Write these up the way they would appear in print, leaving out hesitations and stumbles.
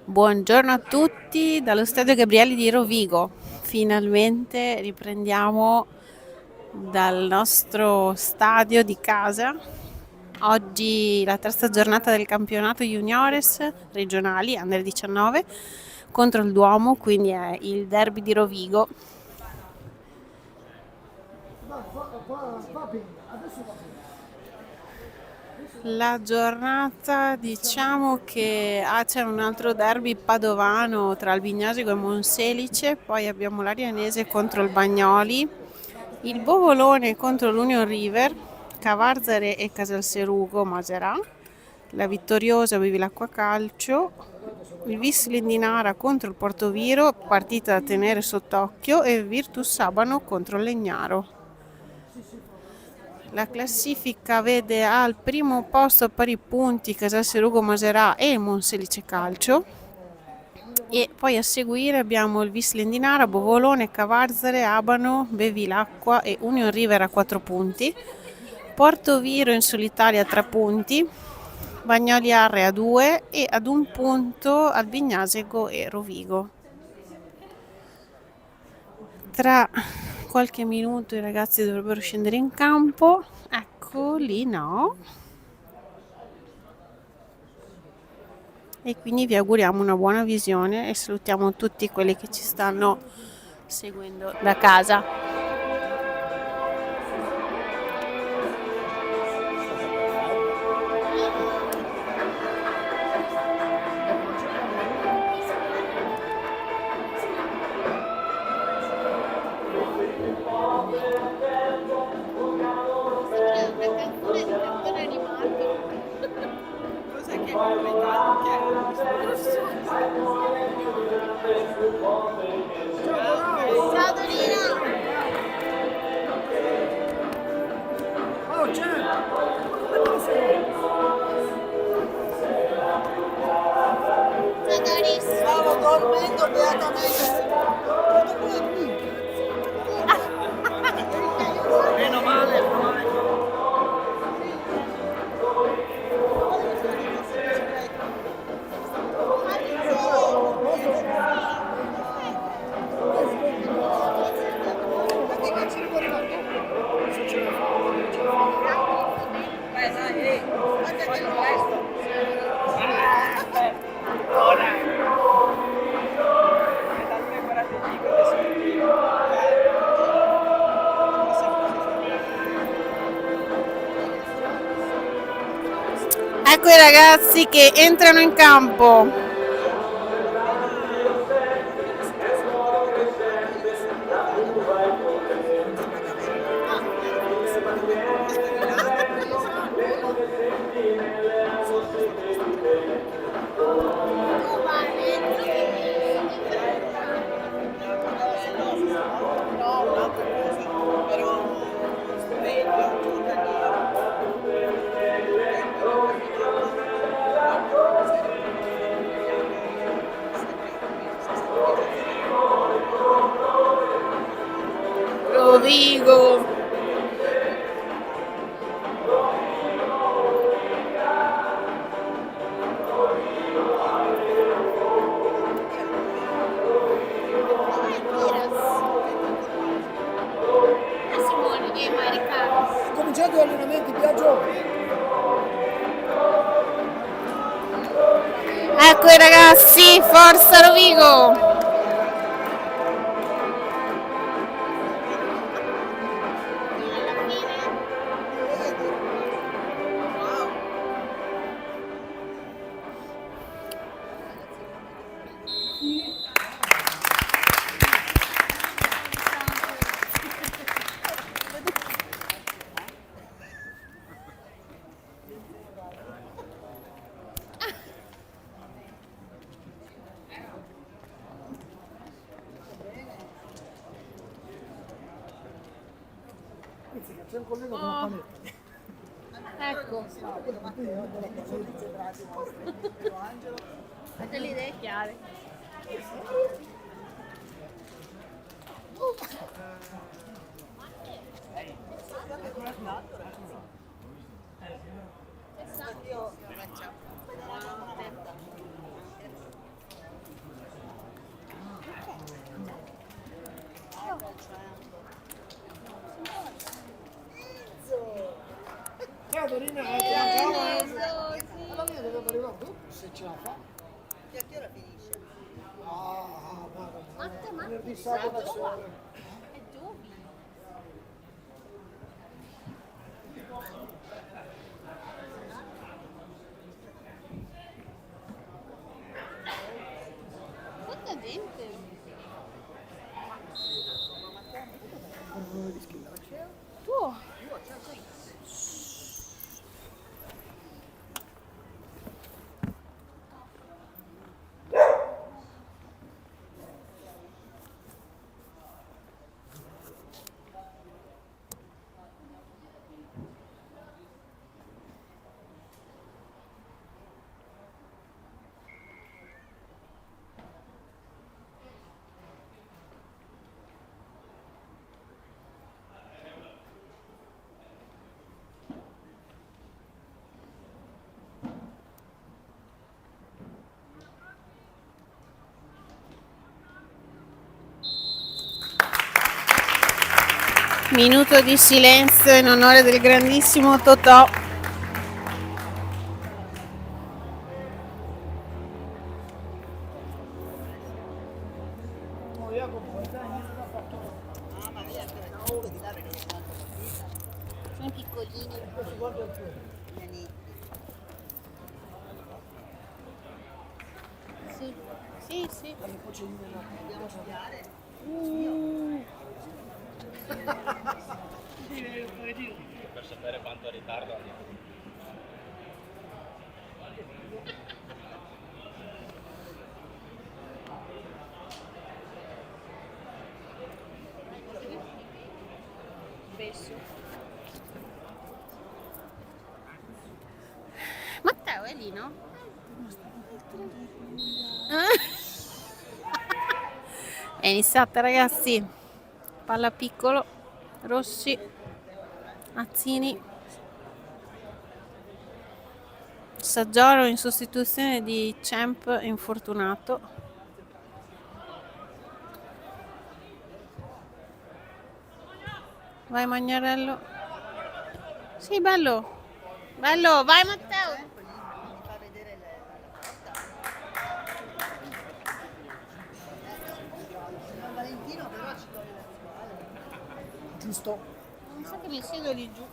Buongiorno a tutti dallo stadio Gabrieli di Rovigo. Finalmente riprendiamo dal nostro stadio di casa. Oggi la terza giornata del campionato juniores regionali Under 19 contro il Duomo, quindi è il derby di Rovigo. La giornata, diciamo che c'è un altro derby padovano tra il Bignasico e Monselice, poi abbiamo l'Arianese contro il Bagnoli, il Bovolone contro l'Union River, Cavarzere e Casalserugo Maserà, la Vittoriosa Bevilacqua Calcio, il Vis Lindinara contro il Portoviro, partita da tenere sott'occhio, e Virtus Sabano contro il Legnaro. La classifica vede al primo posto a pari punti Casalserugo Maserà e Monselice Calcio, e poi a seguire abbiamo il Vis Lendinara, Bovolone, Cavarzere, Abano, Bevilacqua e Union River a 4 punti, Portoviro in solitaria a 3 punti, Bagnoli Arre a 2 e ad un punto Albignasego e Rovigo. Tra qualche minuto i ragazzi dovrebbero scendere in campo. Eccoli, no. E quindi vi auguriamo una buona visione e salutiamo tutti quelli che ci stanno seguendo da casa. Cos'è che Ciao Dorina! Oh, certo! Ma come posso? Ciao Doris! Stavo dormendo beatamente. Tutto come qui. Meno male, meno male. Ecco i ragazzi che entrano in campo. Rovigo. Cominciando gli allenamenti, Biagio. Ecco i ragazzi, forza Rovigo! C'è un collega con una panetta. Ecco, avete le idee chiare. Ciao Dorina, ti allora io devo arrivare tu, se ce la fa. E a che ora finisce? Ah, guarda, Ma venerdì, sabato sera. è dove? Quanta gente? Tu? Minuto di silenzio in onore del grandissimo Totò. No, Jacopo, dai, non l'ha fatto. Mamma mia, che ne so, di là perché non tanto partita. Sono piccolini. Questo guarda il tuo. Vieni. Sì. Sì, sì. Dalle cucine, no. Dobbiamo studiare. Per sapere quanto ritardo andiamo. Matteo è lì, no? È iniziata, ragazzi. Palla piccolo, Rossi, Azzini, Saggioro in sostituzione di Champ infortunato. Vai Magnarello. Sì, bello. Bello, vai Matteo. Mi fa vedere la porta. San Valentino però ci toglie la scuola. Giusto. Mi sa che mi siedo lì giù.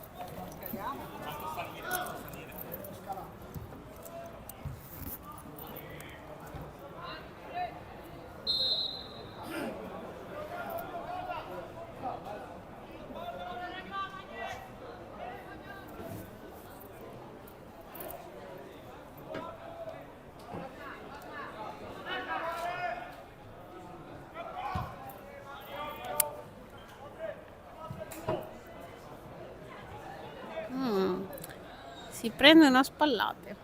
Si prendono a spallate.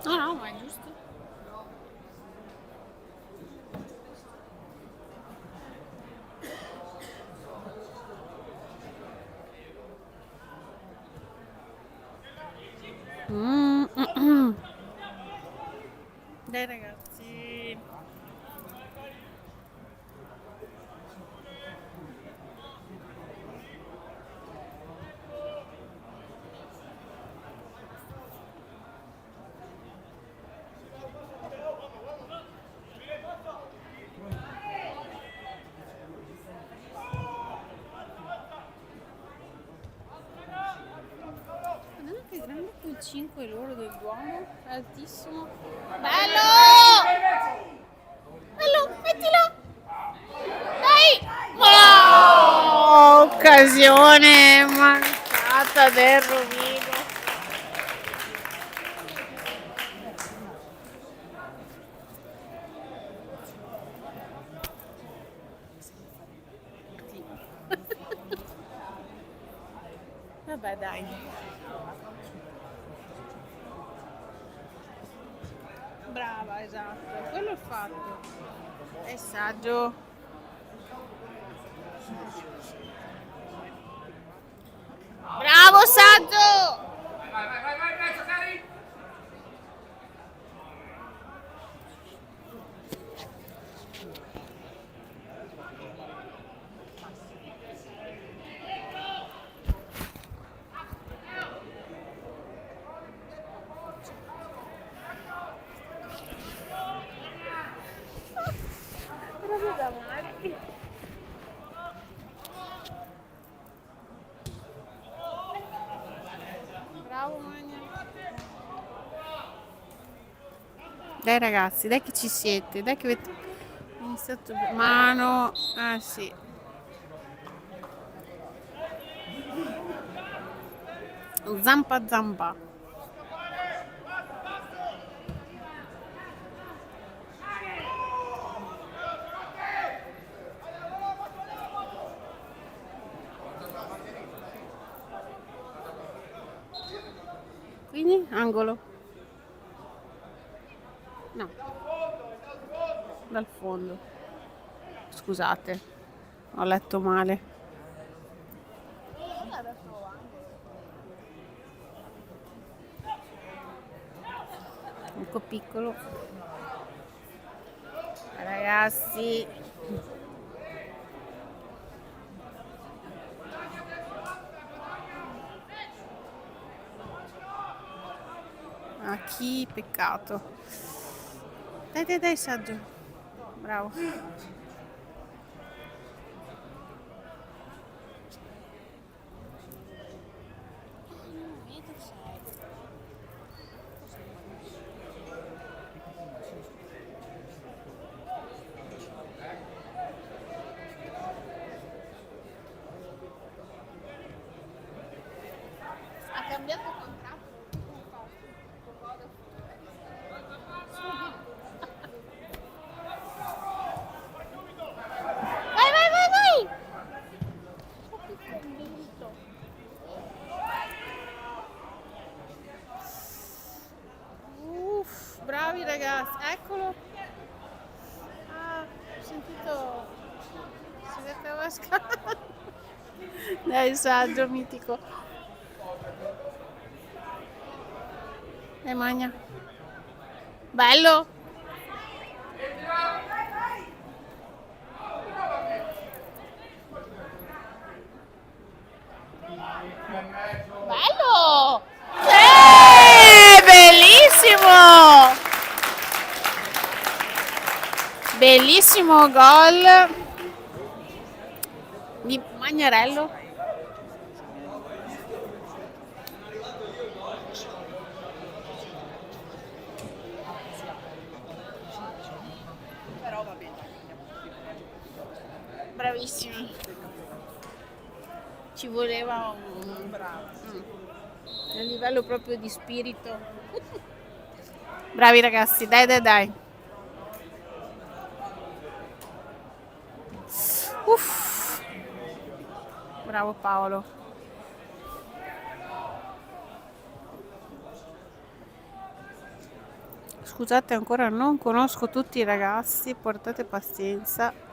No, no, ma è giusto. Dai ragazzi. Guardate che grande quel 5 loro del Duomo, è altissimo. Bello! Bello, mettilo! Dai! Oh, occasione mancata del Rovigo. Vabbè, dai. Brava, esatto, quello è fatto. È saggio. Bravo, saggio! Dai ragazzi, dai che ci siete, dai che avete iniziato. Mano, ah sì. Zampa zampa. Quindi angolo. No, dal fondo. Scusate, ho letto male. Un po' piccolo. Ragazzi. A chi? Peccato. Dai, dai, dai, saggio. Bravo. Ha cambiato contratto. Vai, vai, vai, vai! Uff, bravi ragazzi, eccolo. Ah, ho sentito. Si metteva a scala. Dai, saggio mitico. Dai, magna. Bello. Bello! Bellissimo! Bellissimo gol di Magnarello. Bravissimi. Ci voleva un livello proprio di spirito. Bravi ragazzi, dai dai dai. Uff. Bravo Paolo. Scusate, ancora non conosco tutti i ragazzi, portate pazienza.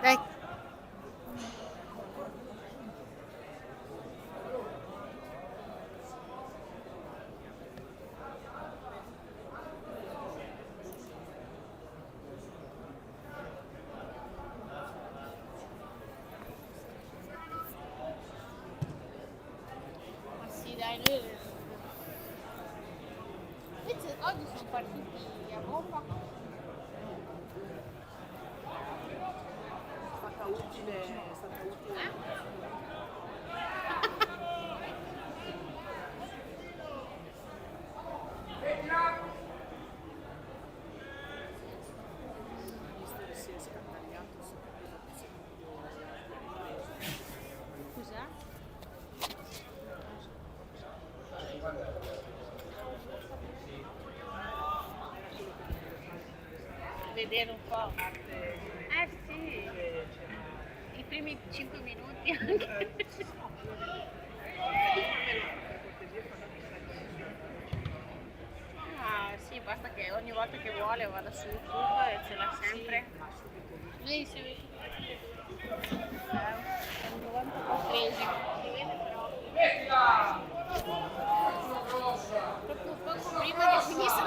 Dai. Ma sì, dai, noi... Invece oggi sono partiti a bomba. È stata utile. Si è scandagliato Scusa? Vedere un po'. Sì, i primi 5 minuti anche. Ah, sì, basta che ogni volta che vuole vada su YouTube e ce l'ha sempre. Noi si Un 94esimo. Si vede però. proprio poco prima che finisse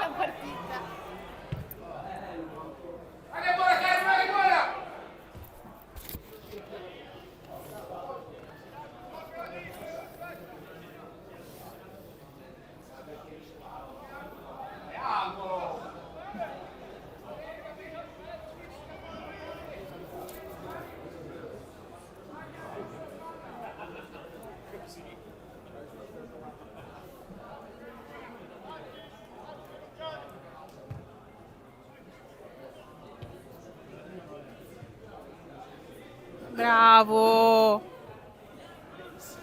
Bravo.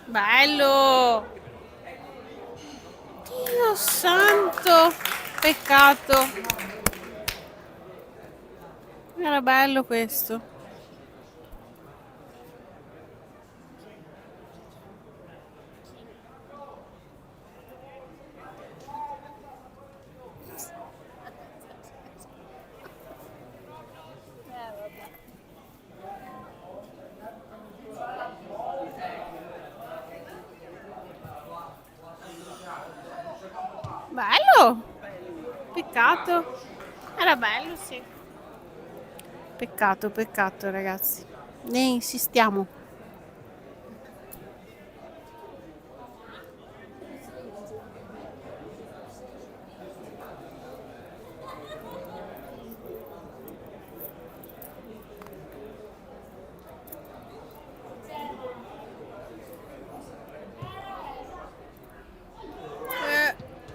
Bello. Dio santo. Peccato. Era bello questo. Bello. Peccato. Era bello, sì. Peccato, peccato, ragazzi. Ne insistiamo.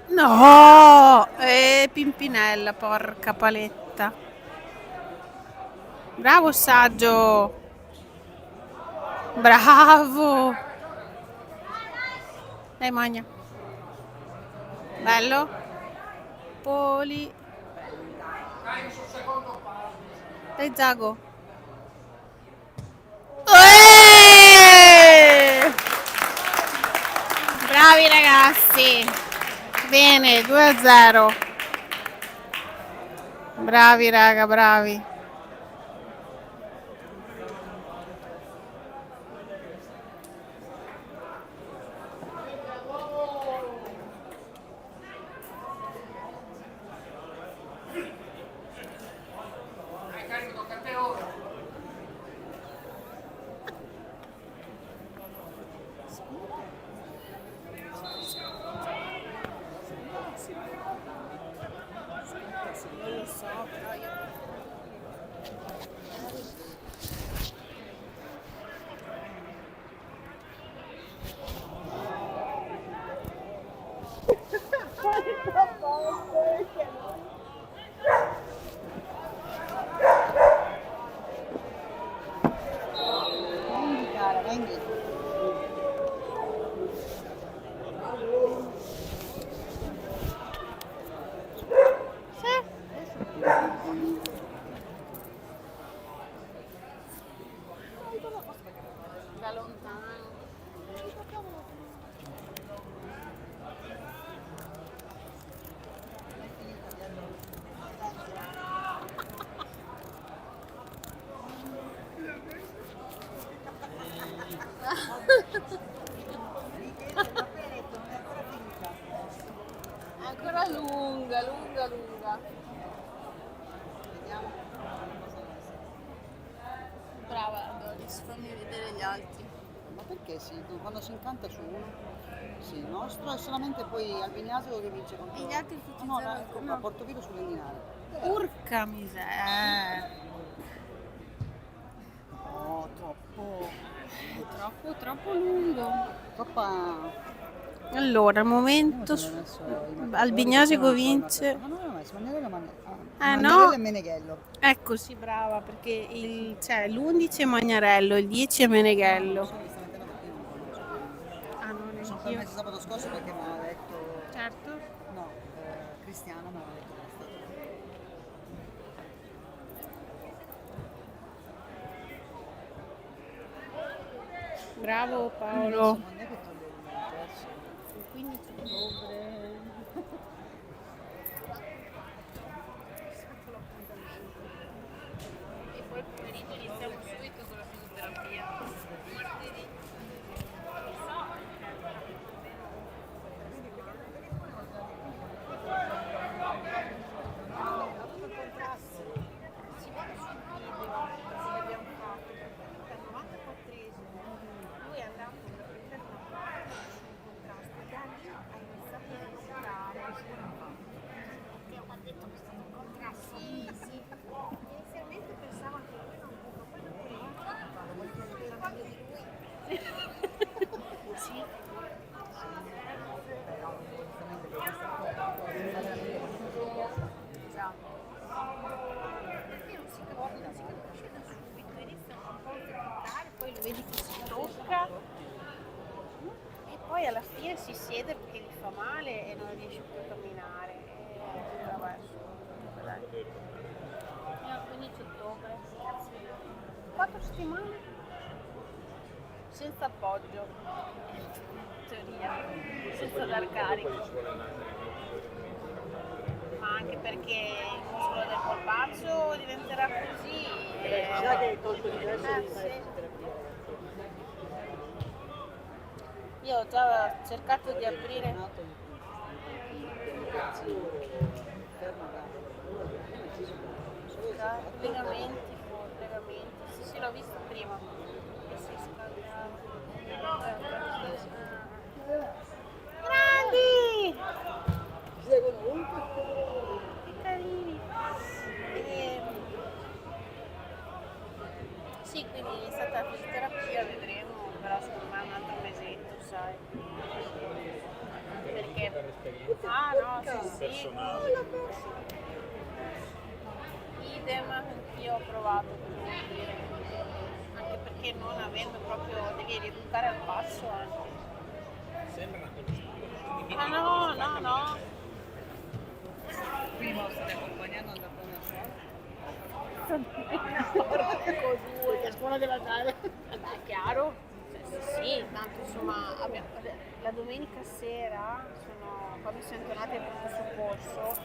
No! Pimpinella, porca paletta. Bravo saggio. Bravo. Dai, magna. Bello. Poli. Dai, Zago. Bravi ragazzi. Bene, 2-0. Bravi raga, bravi. Da lontano. È ancora lunga, lunga, lunga. Brava Doris, fammi vedere gli altri. Ma perché sì? Quando si incanta su uno? Sì, il nostro è solamente poi al Vignasio che vince contro... E gli altri tutti No, zero? no, No. a Portoviejo sull'Endinare. Porca miseria. No, troppo. Troppo lungo. Troppa... Allora, al momento Albignasico vince. Ma non l'ho messo, Magnarello, No. Magnarello e Meneghello. Ecco, sì, brava, perché l'11 è Magnarello, il 10 è Meneghello. Onestamente no, perché io non conosco. Ah, no, Mi sono neanch'io. permesso sabato scorso perché mi aveva detto... Certo. No, Cristiano mi aveva detto che era stato... Bravo Paolo. Quando è che toglievo il perso? Il 15 ottobre. E poi il pomeriggio iniziamo subito con la fisioterapia. Martedì. Si vede sul video che abbiamo fatto, al 94esimo, lui è andato a prendere una parte sul contrasto e da lì ha iniziato a lavorare. Ha detto che è stato un contrasto. Sì, sì. Inizialmente pensavo che lui non può, poi dopo parlando di lui. Sì. Esatto. Perché non si capisce da subito, iniziano un po' a aspettare vedi che si tocca e poi alla fine si siede perché gli fa male e non riesce più a camminare. E vabbè, dai. Fino al 15 ottobre. 4 settimane senza appoggio, in teoria, senza dar carico. Ma anche perché il muscolo del polpaccio diventerà così. Già che hai tolto di peso di sì. terapia. Io ho già cercato di aprire. Legamenti, legamenti. Sì, l'ho visto prima. Che si scaldava. Grandi! Si seguono ovunque. Che carini! Sì, quindi è stata la fisioterapia, vedremo, però secondo me un altro mesetto, sai. Perché? Ah no, sì, sì. Idem, anch'io ho provato, devo dire. Anche perché non avendo proprio, devi rieducare al passo anche. Sembra una cosa. Ah no, no, no. Prima lo state accompagnando ad andare a scuola? A scuola della tale. È chiaro? Sì, tanto insomma la domenica sera quando siamo tornati al pronto soccorso,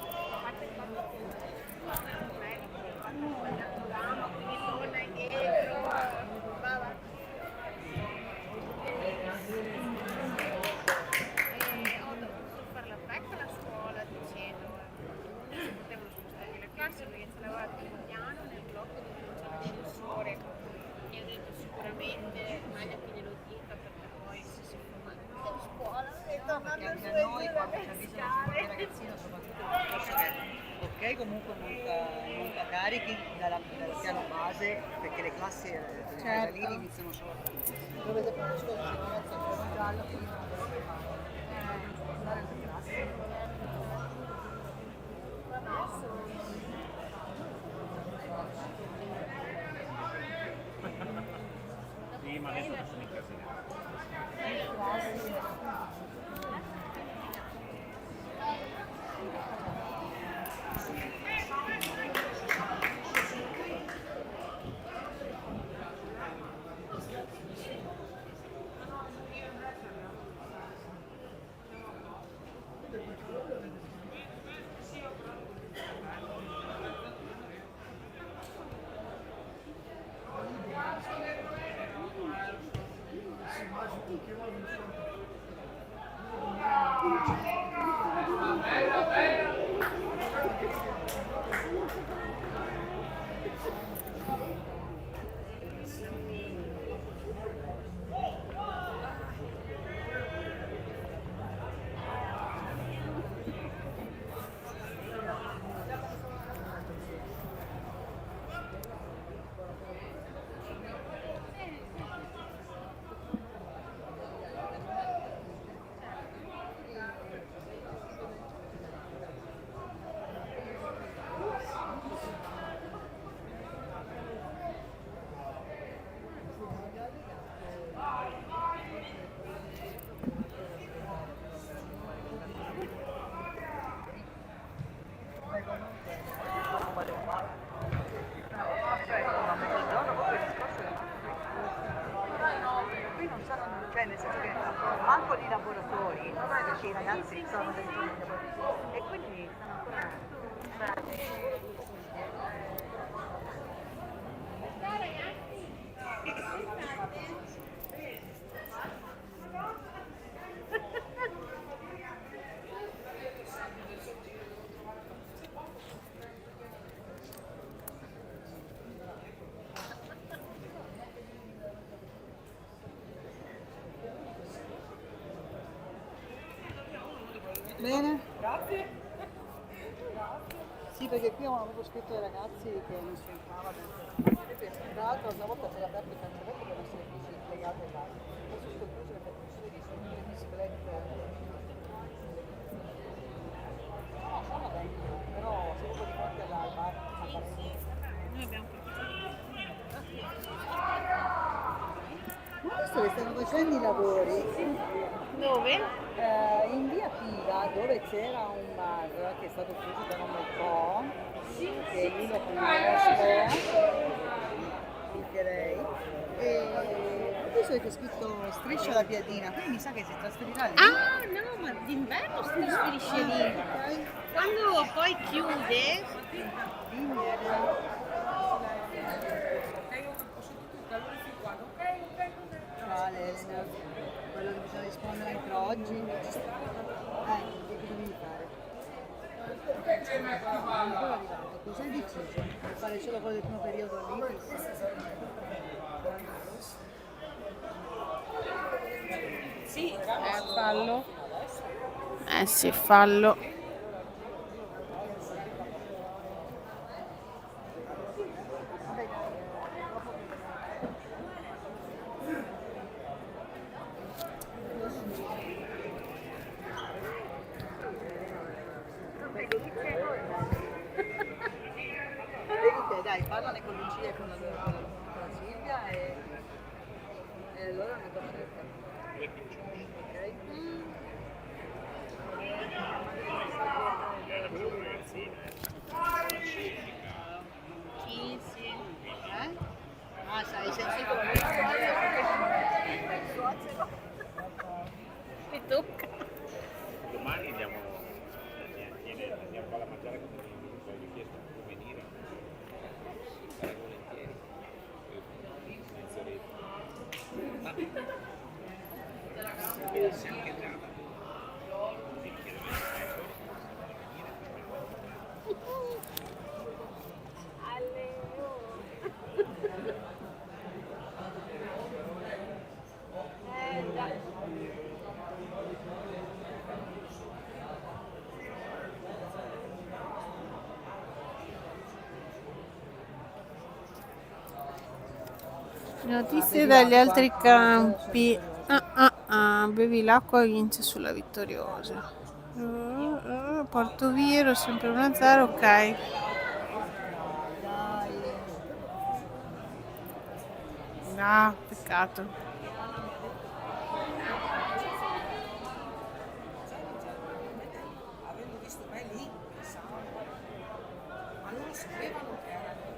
quindi torna indietro, va. E ho dovuto fare la fretta alla scuola dicendo non si potevano spostare le classi perché ce l'aveva il primo piano nel blocco dove non c'è l'ascensore e ho detto sicuramente meglio che glielo dica perché poi se si fa male in scuola e tornando Perché su anche e a noi giù quando ci dalle avvisano i scale. ragazzini, soprattutto nel corso che ok comunque monta carichi dal piano base perché le classi Certo. lì iniziano solo dovete fare le scuole di sicurezza in piano giallo quindi non dovete andare alle classi. Sì, ma adesso sono incasinati. Qui non sono, cioè nel senso che manco i laboratori, perché i ragazzi sono dentro i laboratori e quindi stanno ancora. Bene? Grazie. Sì, perché qui avevano proprio scritto ai ragazzi che non si entrava dentro. Tra l'altro una volta c'era aperto il cancelletto per essere bici legate là. Adesso sto chiuso perché non si vede sono le biciclette. No, sono dentro, però siamo proprio di fronte al bar. Noi abbiamo visto che stanno facendo i lavori Dove? in via Piva, dove c'era un bar che è stato chiuso da non un po', che lì lo conosco, direi. E ho visto che c'è scritto Striscia la Piadina, quindi mi sa che si trasferirà lì. Ah, no, ma d'inverno si trasferisce lì. Quando poi chiude, Quindi era... Quale Elena? Quello che bisogna rispondere entro oggi? Che devi fare? Non è ancora arrivato, cos'è deciso? Fare solo quello del primo periodo lì? sì, è fallo. Eh sì, fallo. Dai, parlane con Lucia e con la Silvia e allora ne do cerca. Ok? Sì, sì. Ah, sai, sentito la Mi tocca. Domani andiamo a mangiare con mi ho richiesto di venire. Sarei volentieri. Mezz'oretta. E siamo che già. Notizie dagli altri campi. Bevi l'acqua e vince sulla vittoriosa. Porto Viro, sempre 1-0, ok. Ah, peccato. avendo visto me lì, pensavano, ma loro sapevano che erano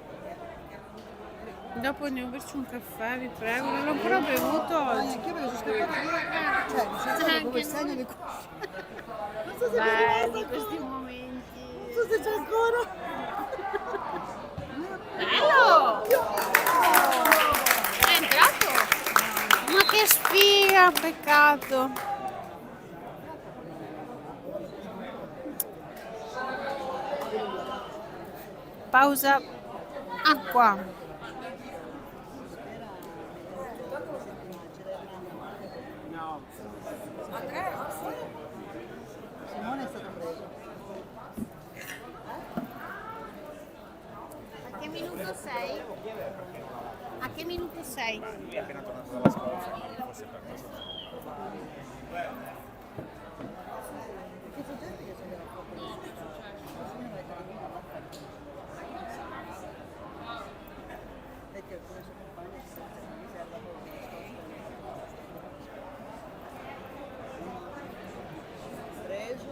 Dopo andiamo a berci un caffè, vi prego. Non l'ho ancora bevuto oggi. anch'io me lo sono scappata via, cioè mi sono Anche come il no. segno di non so se Belli questi momenti. non so se c'è ancora. Bello! È entrato? Ma che sfiga, peccato. Pausa. Acqua. Simone è stato preso. A che minuto sei? A che minuto sei? Lui è appena tornato dalla scuola, forse per questo. Che c'è gente che si era proprio perché alcune sue compagne si sono sentite alla preso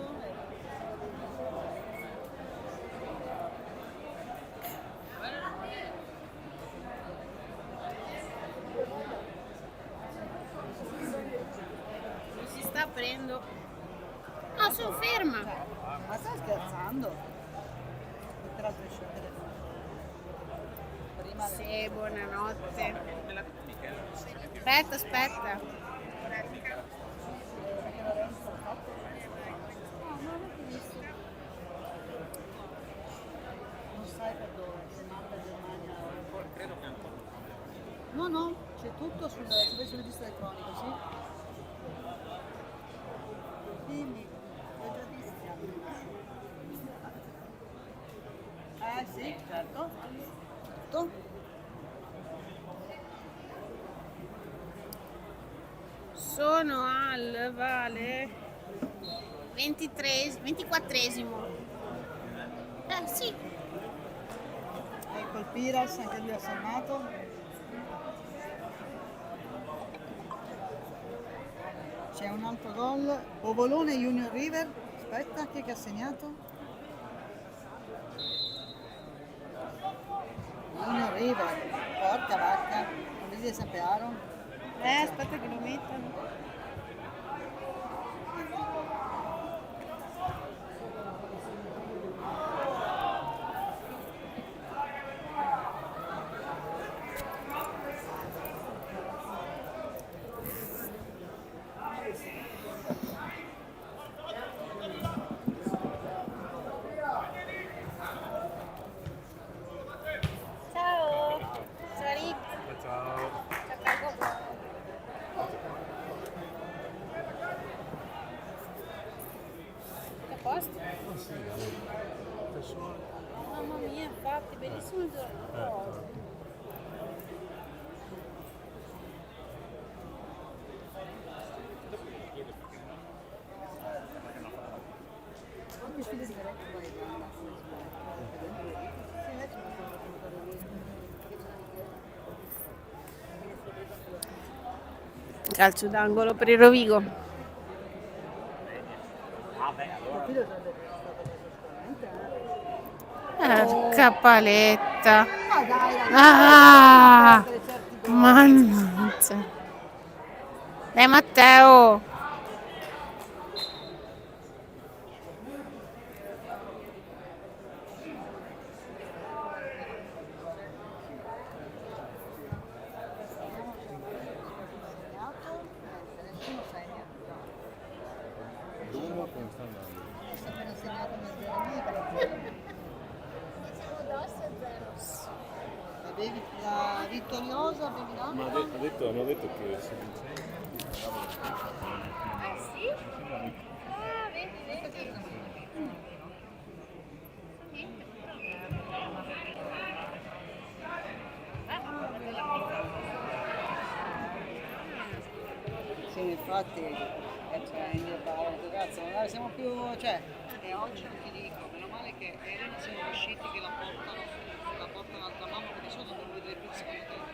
Non si sta aprendo. No, sono ferma. ma stai scherzando? Metterà tre scendere prima Sì, buonanotte. Aspetta. non sai per dove se manda Germania Credo che ancora. no c'è tutto sul registro elettronico sì dimmi l'ho già vista sì certo tutto Sono al Vale 24esimo. Sì. ecco il Piras anche lui ha salvato C'è un altro gol. Bovolone Junior River. Aspetta, chi è che ha segnato? Junior River. Porca vacca. Non vedi di sapere? Aspetta che lo mettano. Ciao. Ciao Rick. Ciao. A posto? Mamma mia, infatti, bellissimo il giorno. Calcio d'angolo per il Rovigo. Capaletta. Ah, mannaggia. Dai Matteo. Nessuno segna. L'uomo come sta andando? È appena segnato nel libero. La vittoriosa bevi là? Ma hanno detto che se vince. Ah sì? Ah, vedi. Sì, infatti, cioè, in ragazzi, magari siamo più, cioè, e oggi non ti dico, meno male che Elena siamo riusciti che la portano altra mamma, perché sono devo vedere più secondo tempo.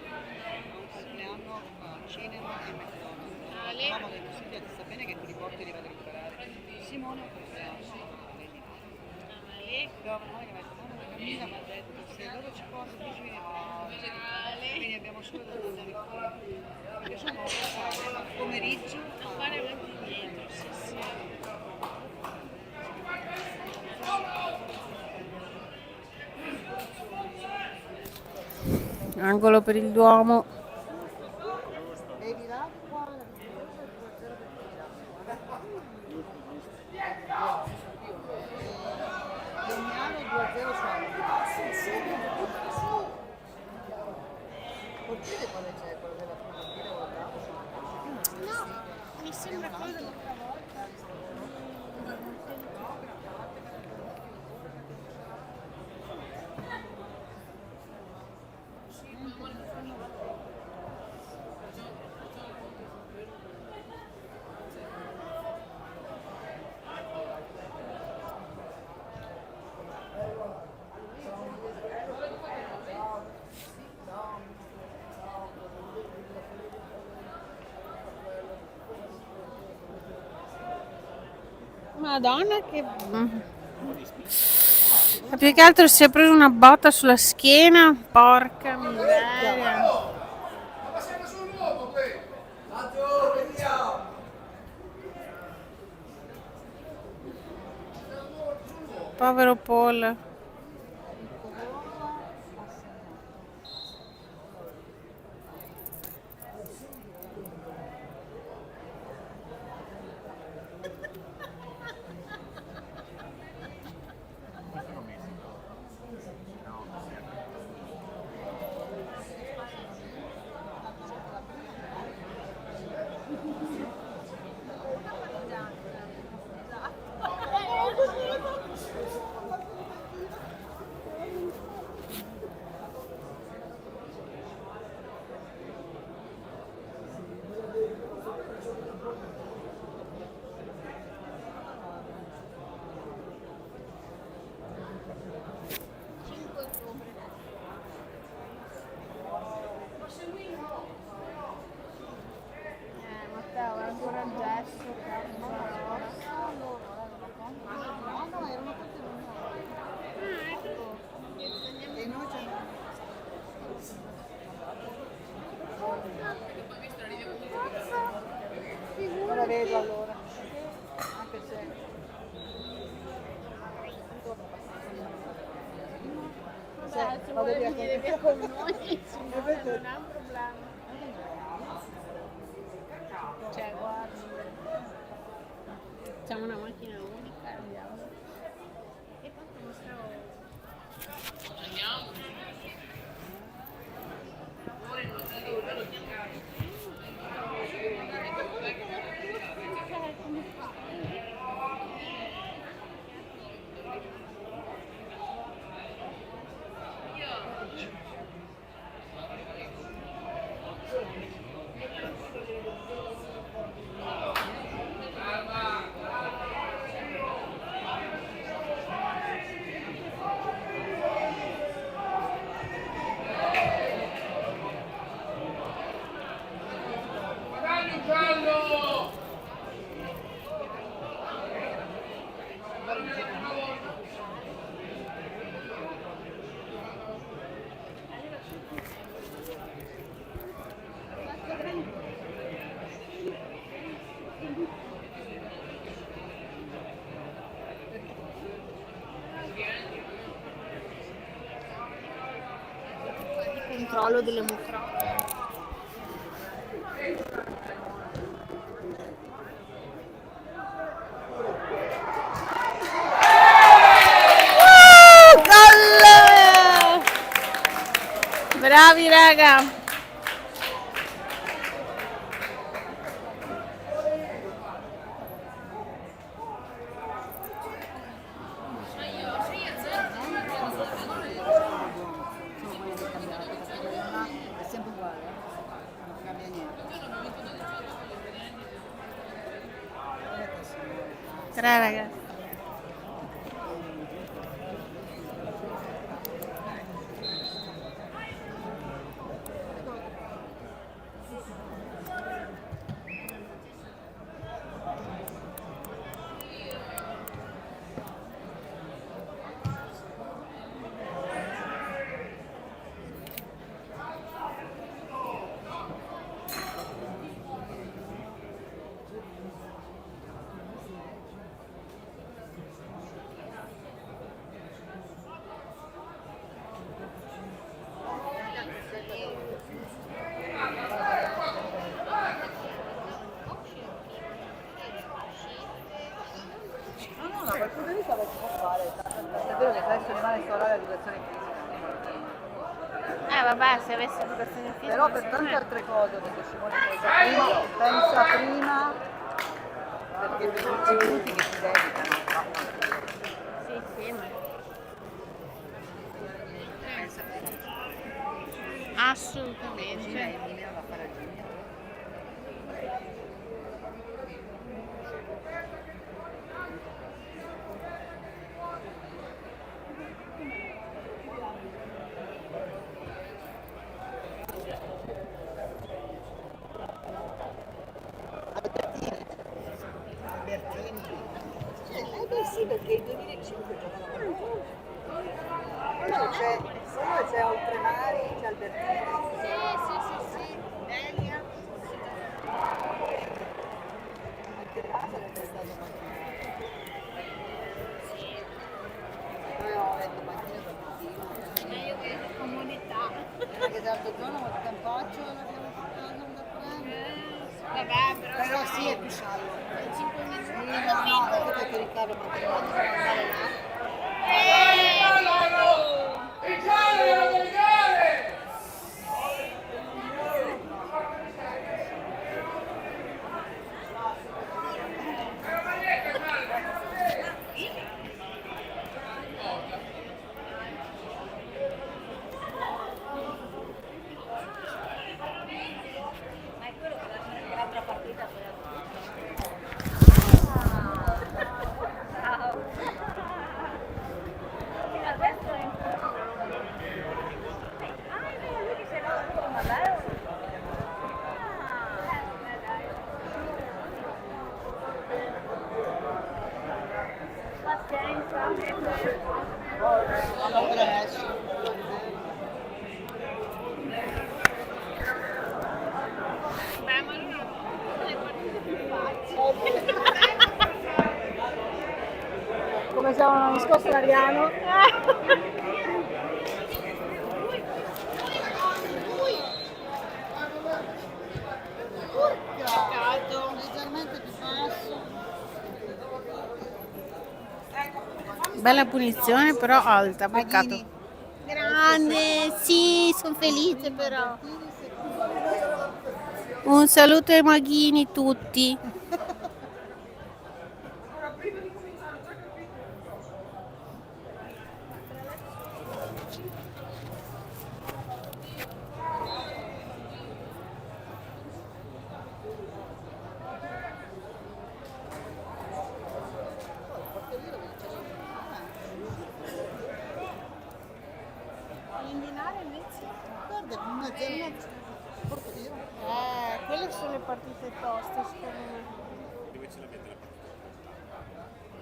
Ha un compleanno al cinema e McDonald's. La mamma del consiglio ti sta bene che ti riporti e li vado a recuperare. Simone ha un compleanno, lei però meno male che mi ha detto, mamma, la Camilla mi ha detto, se loro ci portano, tu ci vieni a prendere. Quindi abbiamo solo da andare fuori. Perché sono al pomeriggio A fare avanti e indietro, sì sì. Angolo per il Duomo. bevi l'acqua, Legnano 2-0 su Portiere quale c'è? Quello della portiere o No, mi sembra quello dell'altra volta. Madonna che... Ma più che altro si è preso una botta sulla schiena. Porca miseria. Povero Paul. vedo allora. Anche se... Vabbè, se vado vuole via venire via con noi, signora, non è un problema. Cioè, guarda, facciamo una macchina unica e andiamo. E quanto mi stavo... Andiamo. Controllo delle mucche. Gol! Bravi raga! È sempre uguale, non cambia niente. 3 ragazzi. No, ma quel punto di vista lo si può fare. È vero che adesso rimane solo la educazione fisica. Vabbè, se avessi educazione fisica. Però per tante altre cose, perché Simone pensa prima, perché per tutti i minuti che si dedicano. Sì, sì, ma... Pensa prima. Assolutamente. Emilia va a fare a Giulia. Sì, perché il 2005 giocavano con lui. C'è Oltremari, c'è Albertini. Sì. Delia. Anche il Basel è stato macchinato. Noi avevamo detto macchina per motivo. Meglio che comodità. Anche se l'altro giorno col campaccio l'abbiamo portato da prendere. Vabbè, Però sì, è più sciallo. 5 minuti. No, perché Riccardo poteva andare là. Beh, ma allora le partite più facili. facciamo uno scosso ariano. Leggermente più basso. Bella punizione, però alta, peccato. Grande, sì, sono felice però. Un saluto ai maghini tutti. L'indinare invece? Guarda, una zona. Portire. Quelle sono le partite toste secondo me. Dove ce l'avete la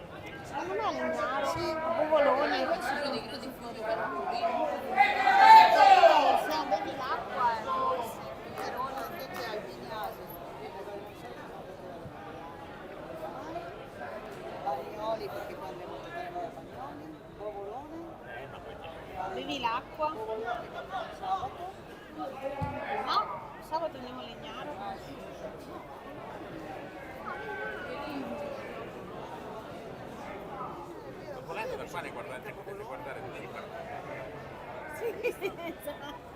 partita? Secondo me Legnaro, Bovolone. Siamo vedi l'acqua, Verona invece al Vignale. Bagnoli, perché quando andiamo a giocare noi a Bagnoli, Bovolone, bevi l'acqua. sabato. No, sabato andiamo a Legnaro. Volendo da qua ne guardate, potete guardare tutte le partite. Sì, esatto.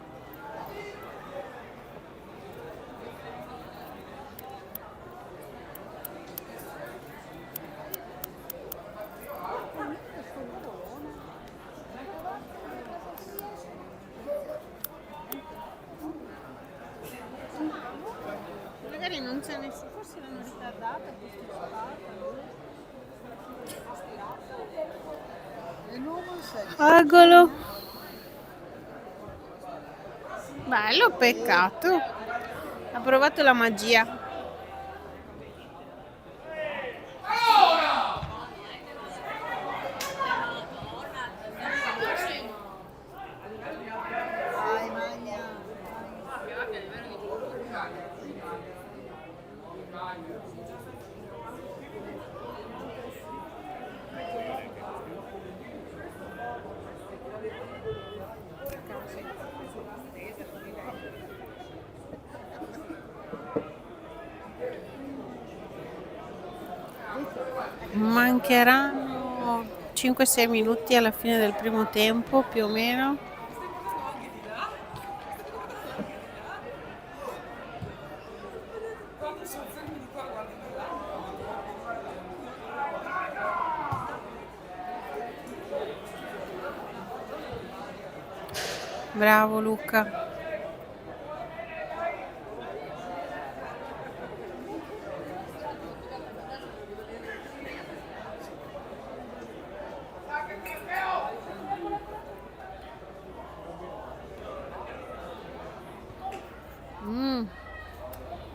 Magari non ce ne forse l'hanno ritardata, posticipata. E non sei. Eccolo. Bello, peccato. Ha provato la magia. Vai, Magna. Mancheranno 5-6 minuti alla fine del primo tempo, più o meno. Bravo Luca.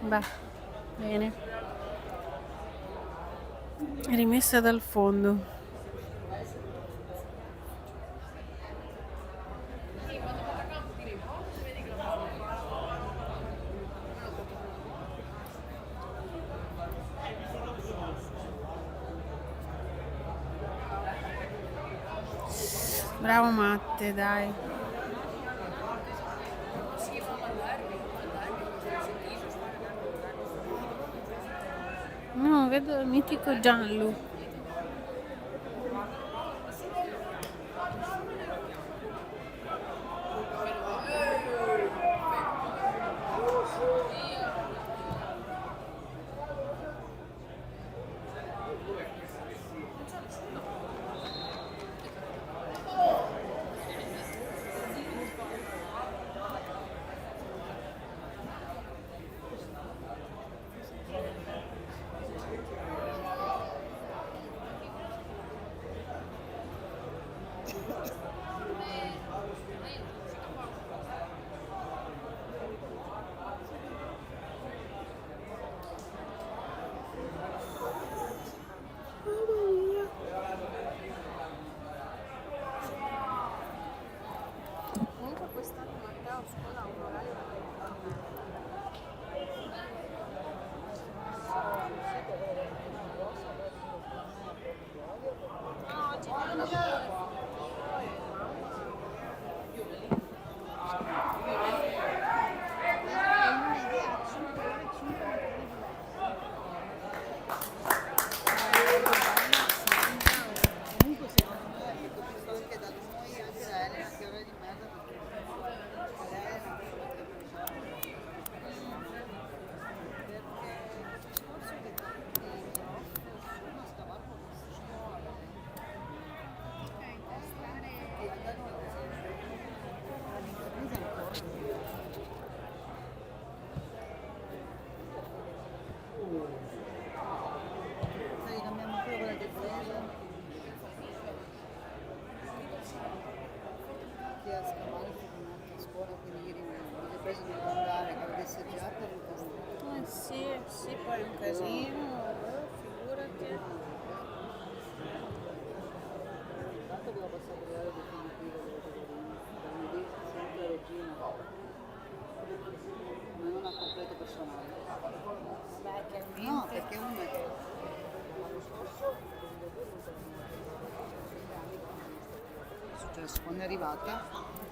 Beh, bene. Rimessa dal fondo. Bravo Matte, dai. No, vedo il mitico Gianlu. Sì, poi è un casino, figurati. Tanto devo passare a vedere definitive delle Pecorine, lunedì sempre Regina, ma non a completo personale. Beh, che No, perché uno è che l'anno scorso è successo, quando è arrivata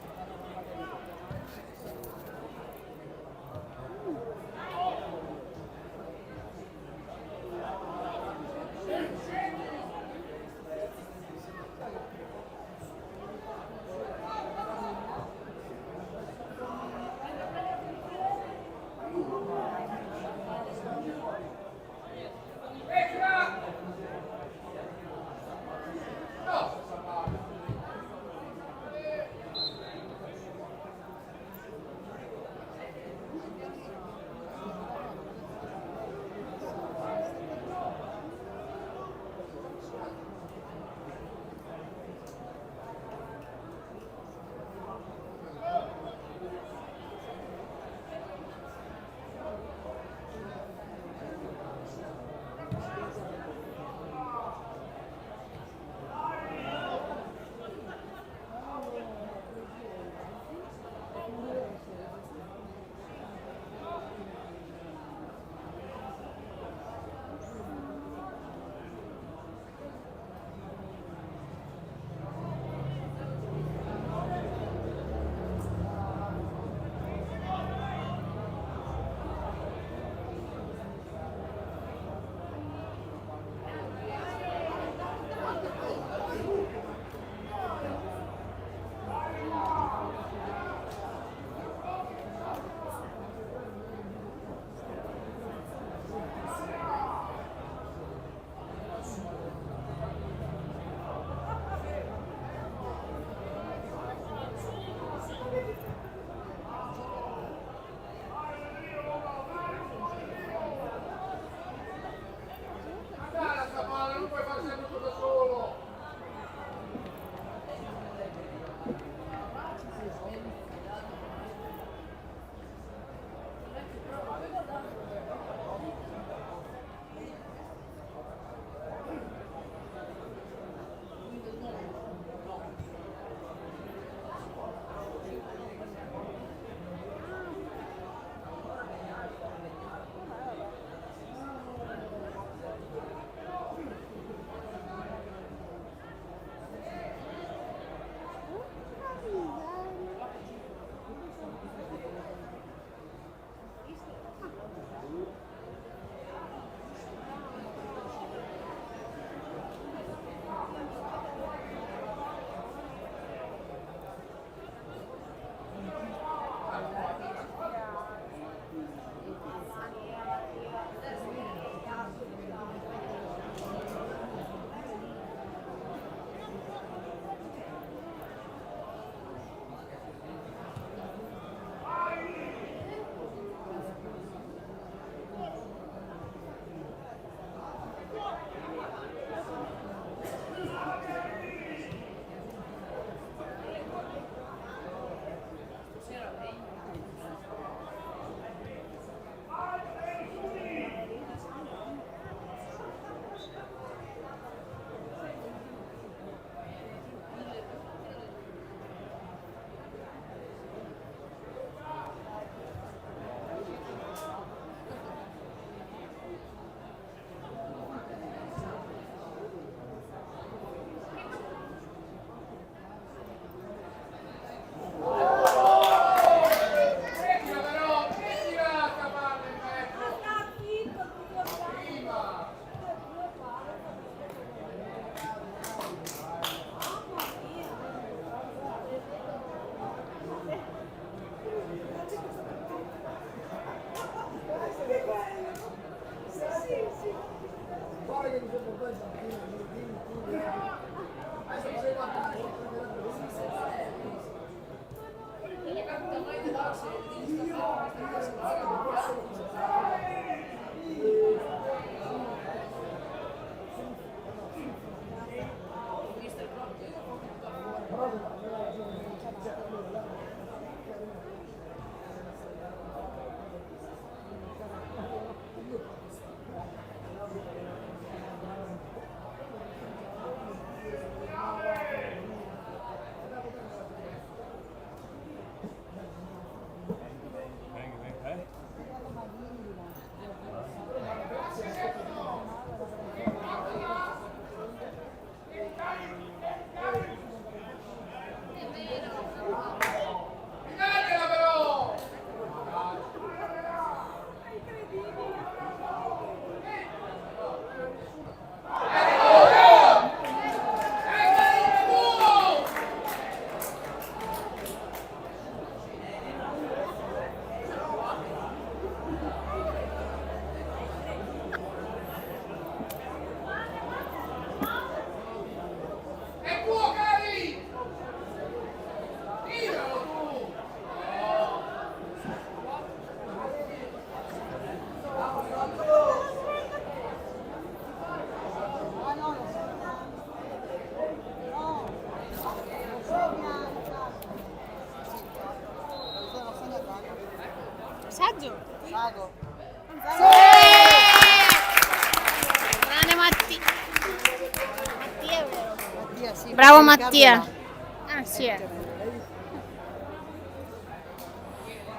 Bravo Riccardo Mattia. là. Ah, sì, è.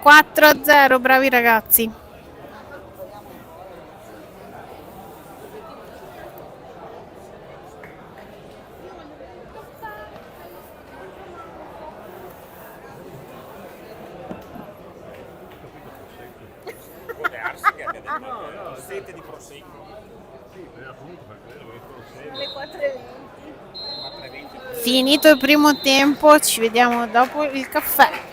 4-0, bravi ragazzi. Può darsi che abbia detto sete di prosecco. Alle 4:20. 4,20. Finito il primo tempo, ci vediamo dopo il caffè.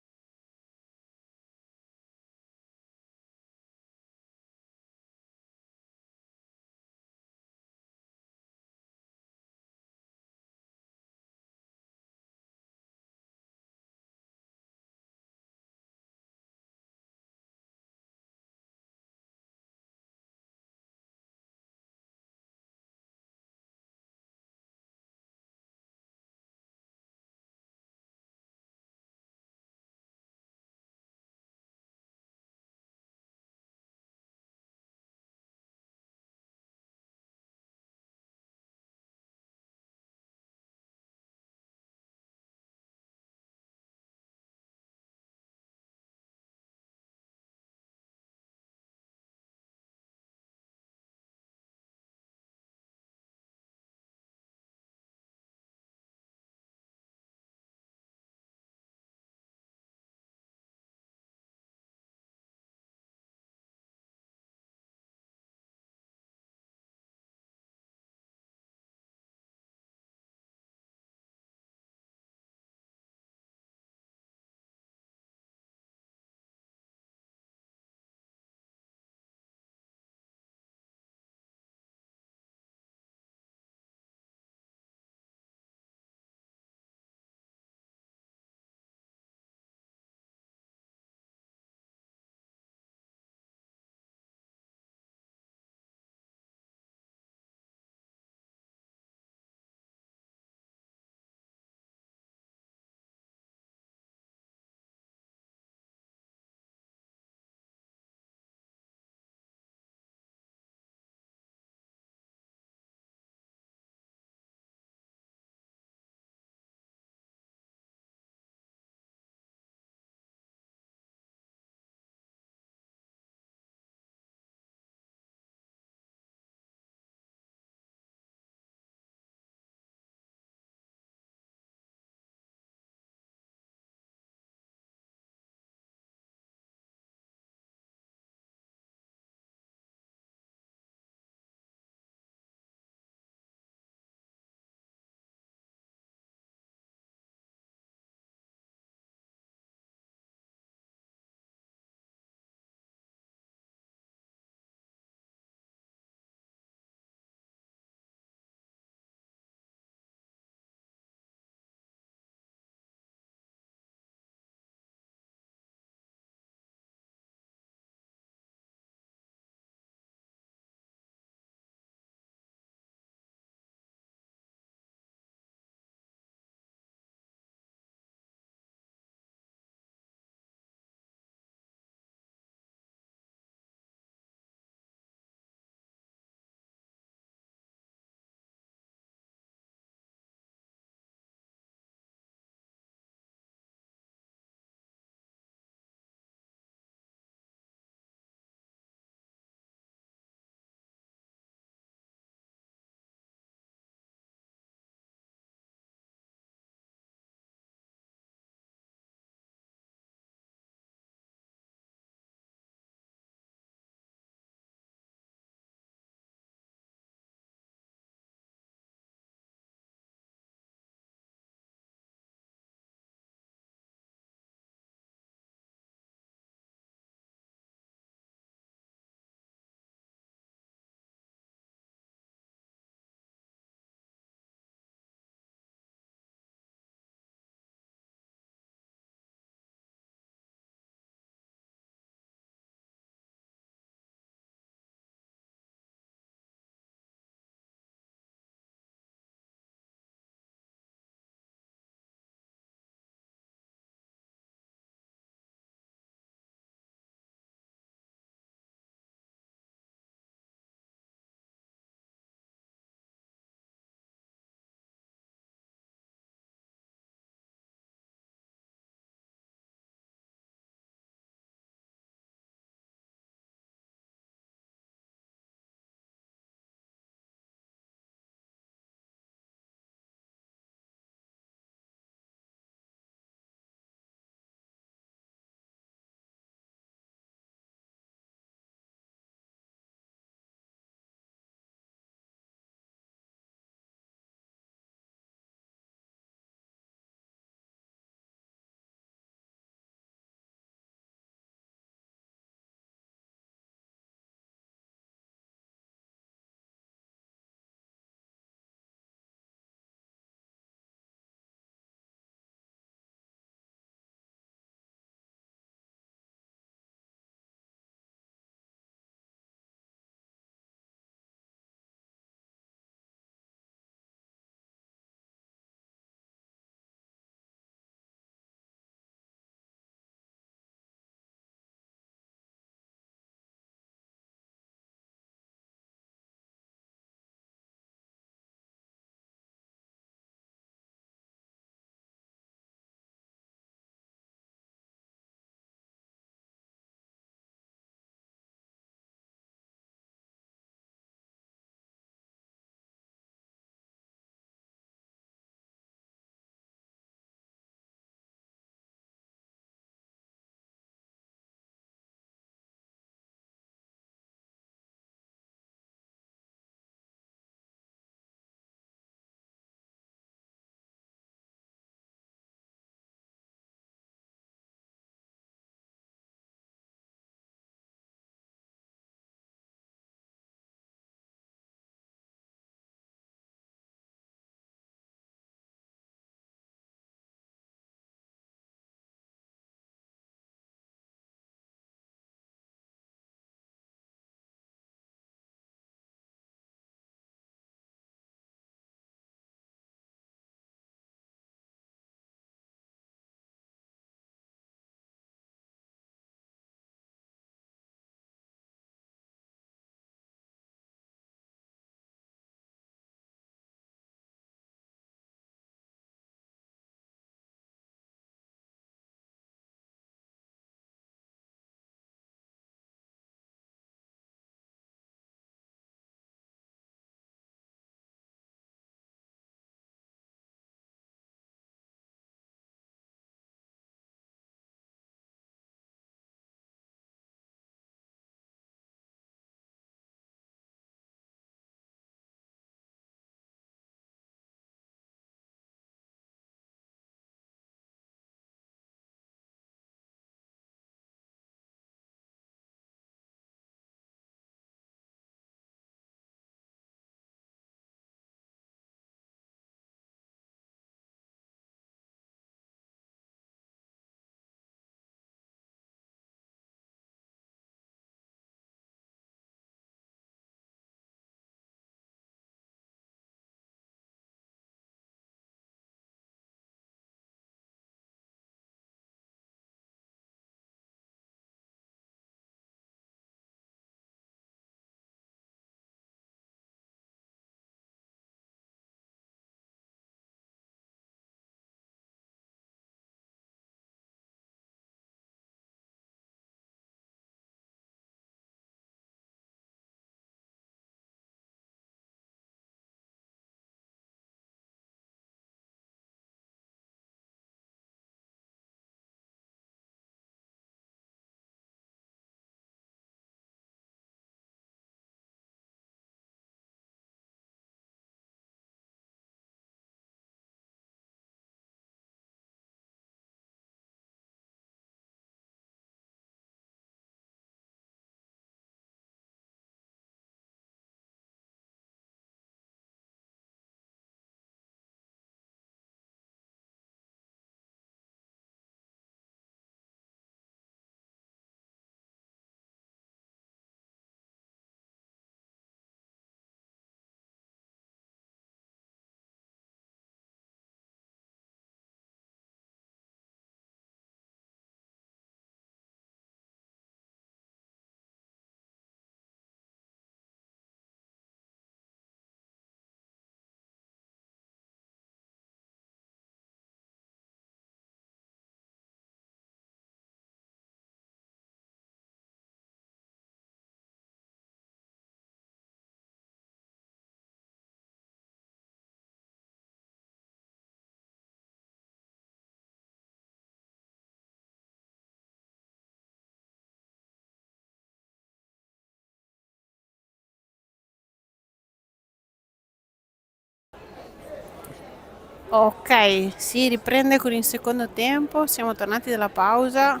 Ok, si riprende con il secondo tempo, siamo tornati dalla pausa.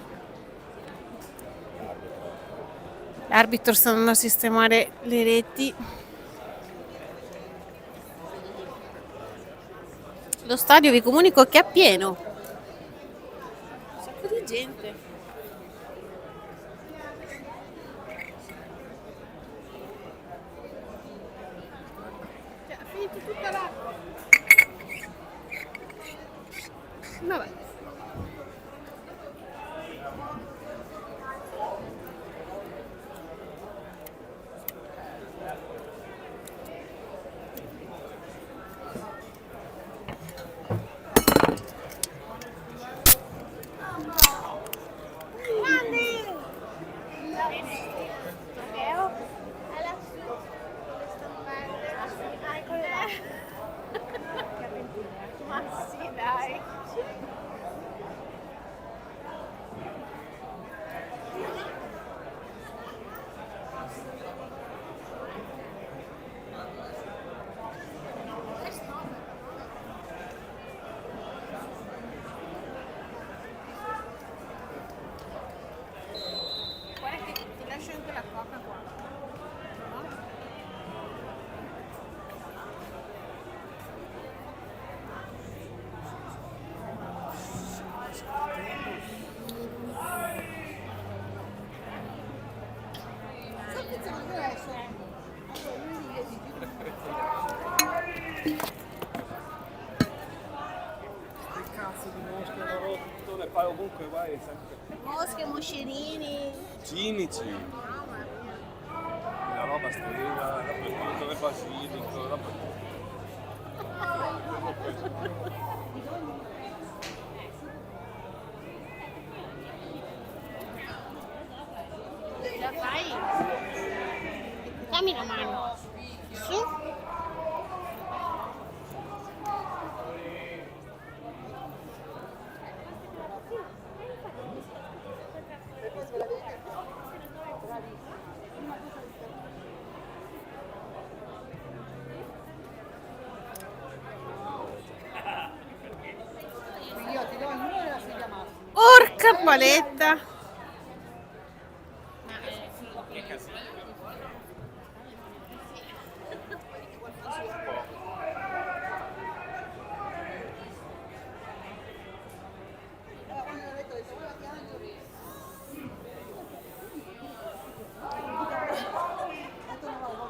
L'arbitro sta andando a sistemare le reti. Lo stadio vi comunico che è pieno. Un sacco di gente. Cioè, ha finito tutta l'acqua. Vabbè. Ma sì, dai. Guarda che ti lascio anche la coca qua. No? Che cazzo di mosche hanno rotto? Le fai ovunque vai, sempre Mosche, moscerini. cinici. La roba strega, dappertutto, le basilico, dappertutto. La fai? Dammi la mano. Su. Io ti do il numero della sedia massima. Porca paletta!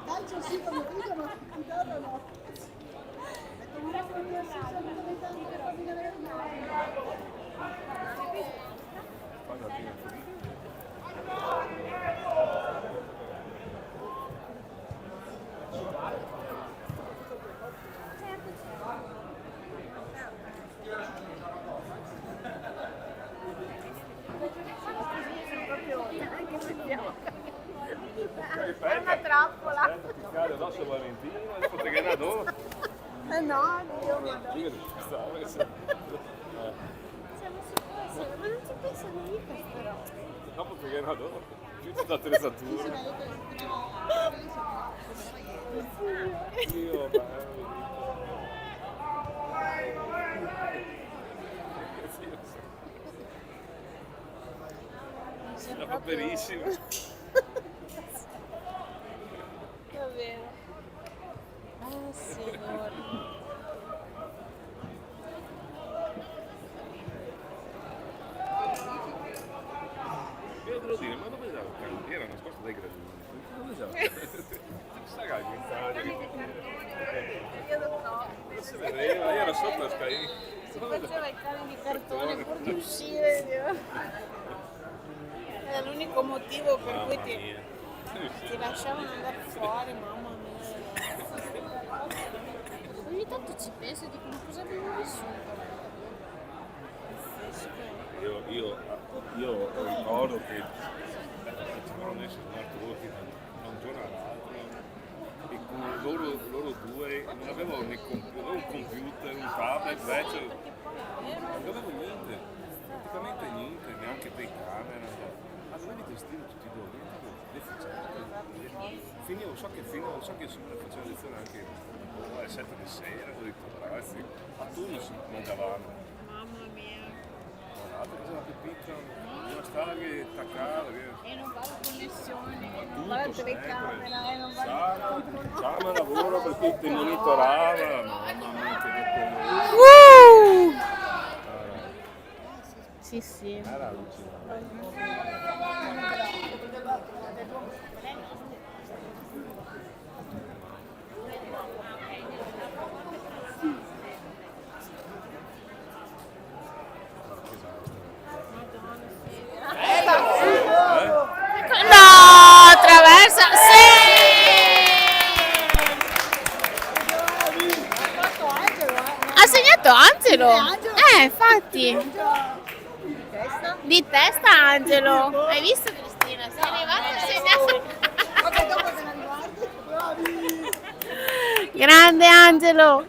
Calcio sì, come dico, ma chitarra no. Poi alla fine è finito. È una trappola. Ti cade addosso Valentino e dopo te che ne adoro. No, Dio, madonna. Io che stavo Siamo sicuri, ma non ci pensano mica però. dopo te che ne adoro. Più tutta attrezzatura. Io, va benissimo. Davvero. Ah, signore. Io devo dire, ma dove era il cane? Era nascosto dai gradini. Dove era? Sarà che in Italia. Io non so. Non si vedeva, io ero sotto la scalina. Si faceva il cane di cartone pur di uscire. Dio. Era l'unico motivo per cui Mamma mia. ti lasciavano andare fuori, mamma mia. Ogni tanto ci penso e dico, ma cosa abbiamo vissuto? Io ricordo che ci avevano messo smart working da un giorno all'altro e con loro due non avevano un computer, un tablet, invece non avevo niente, praticamente niente, neanche telecamera, ma dovevi gestire tutti i documenti deficienti. So che faceva lezione anche alle 7 di sera, ho detto ragazzi, a turno si mangiavano. Mamma mia. Guardate che era più piccola, non stava che attaccare, che E non va la connessione, non tutto va la sempre. telecamera, non va il Ciao, lavoro perché ti monitorava, mamma mia che dopo Sì, sì. era allucinante. No, attraversa. Sì! Ha segnato Angelo. Infatti. Di testa Angelo. Hai visto Cristina? Sei arrivata a segnare. Vabbè, dopo se ne arrivati. Grande Angelo.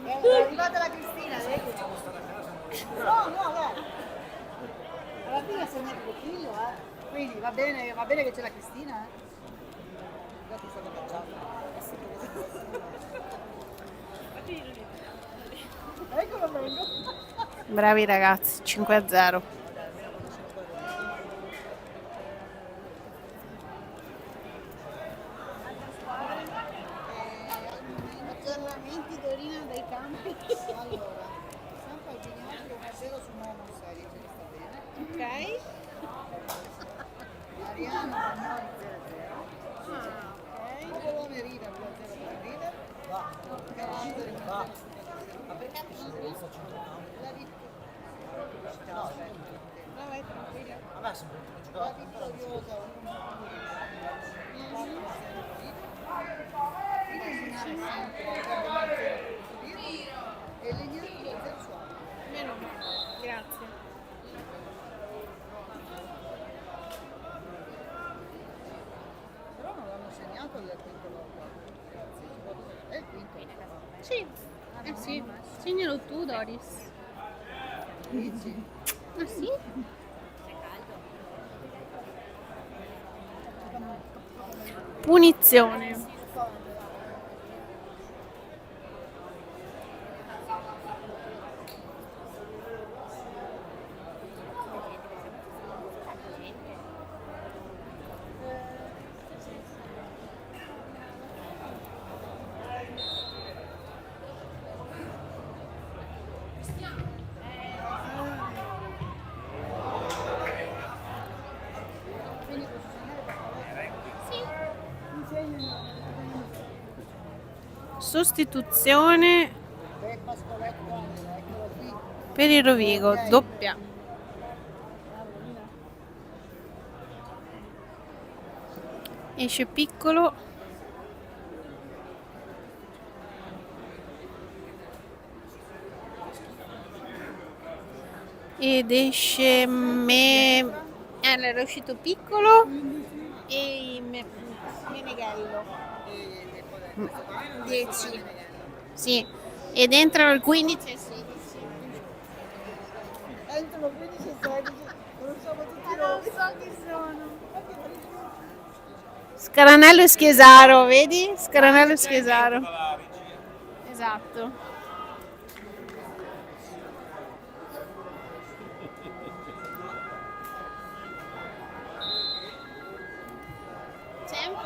È arrivata la Cristina, vedi? No, dai. Alla fine ha segnato il figlio, Quindi va bene che c'è la Cristina, Infatti è stato cacciato. Eccolo, vengo. Bravi ragazzi, 5-0. aggiornamenti Dorina dai campi. Allora, Sampa e Vignali 1-0 su Momo Serie, ce ne sta bene. Ok. Ariano Bagnoli 0-0. Ok. Bologna River 2-0 per River. Calandri 1-0 Ma perché la Vabbè, tranquilla. La vittoriosa 1-0 e Legnano 2-0 su Alba. Meno male. Grazie. Però non l'hanno segnato il quinto gol qua. È il quinto. Sì. Sì. Segnalo tu, Doris. Dici? Ah sì? Punizione. Sostituzione Beh, Pascoletto, eccolo qui. per il Rovigo, doppia. Esce Piccolo. Ed esce allora, era uscito Piccolo e Meneghello. 10. Sì, ed entrano il 15 e il 16. Entrano 15 e 16, conosciamo tutti i Non nomi. so chi sono. Scaranello e Schiesaro, vedi? Scaranello e Schiesaro. Esatto. Champ,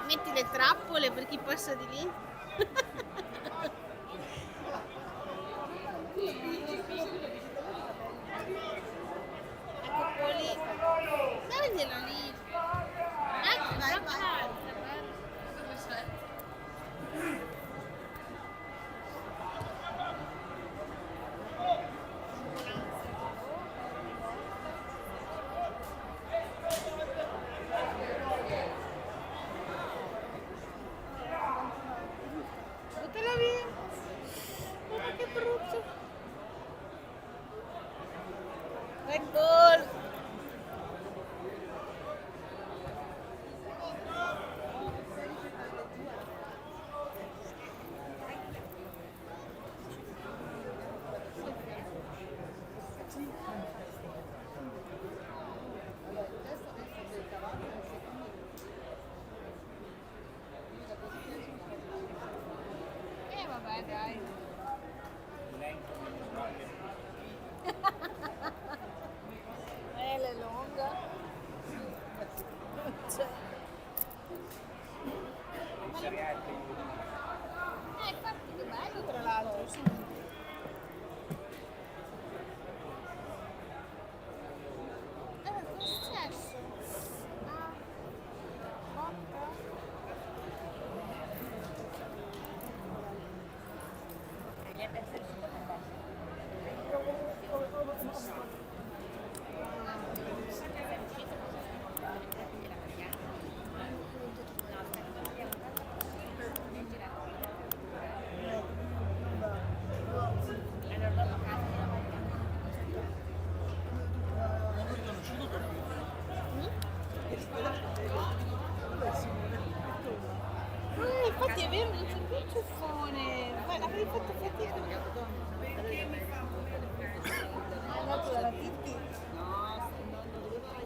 metti le trappole per chi passa di lì. Ecco quelli. Guardala lì. Ecco, vai, buttala via. Guarda che brutto. Red Bull. dai. L'è lunga. Cioè. Infatti che bello tra l'altro. Sì. Cosa è successo? Ah, botta. Infatti è vero, non c'è più il ciuffone. Guarda, avevi fatto fatica. È andato dalla Titti. No, dove vai?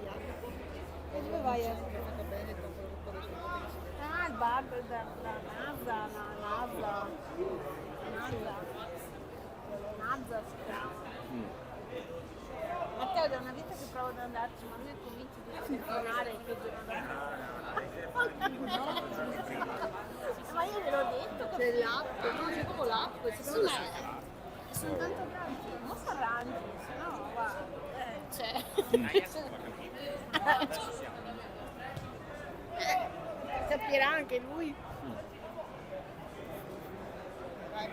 E dove vai? Ho fatto bene con quello che Ah, il bar da NASA, NASA. NASA si chiama. Matteo, da una vita che provo ad andarci, ma lui è convinto di funzionare che ma io ve l'ho detto che c'è l'app, no? C'è proprio l'app, secondo me sono tanto bravi, non si arrangi, se no va. Capirà anche lui. Vai.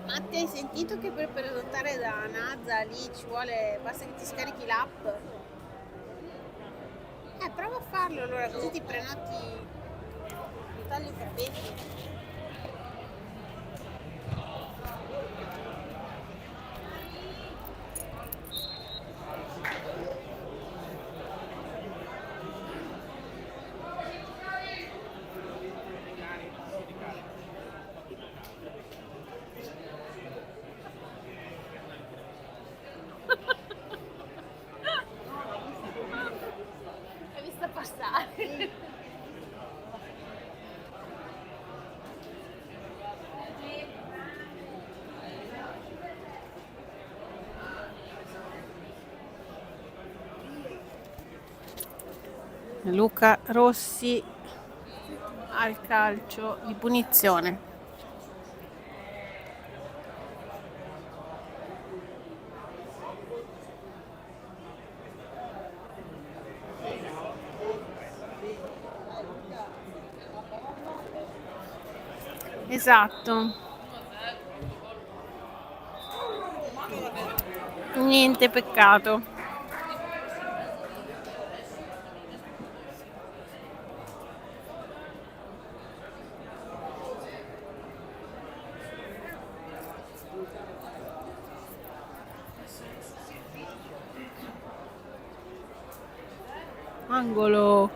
Ma ti hai sentito che per prenotare da NASA lì ci vuole, basta che ti scarichi l'app? Prova a farlo allora, così ti prenoti, ti tagli i capelli. L'hai vista passare? Luca Rossi al calcio di punizione. Esatto. Niente peccato. Angolo.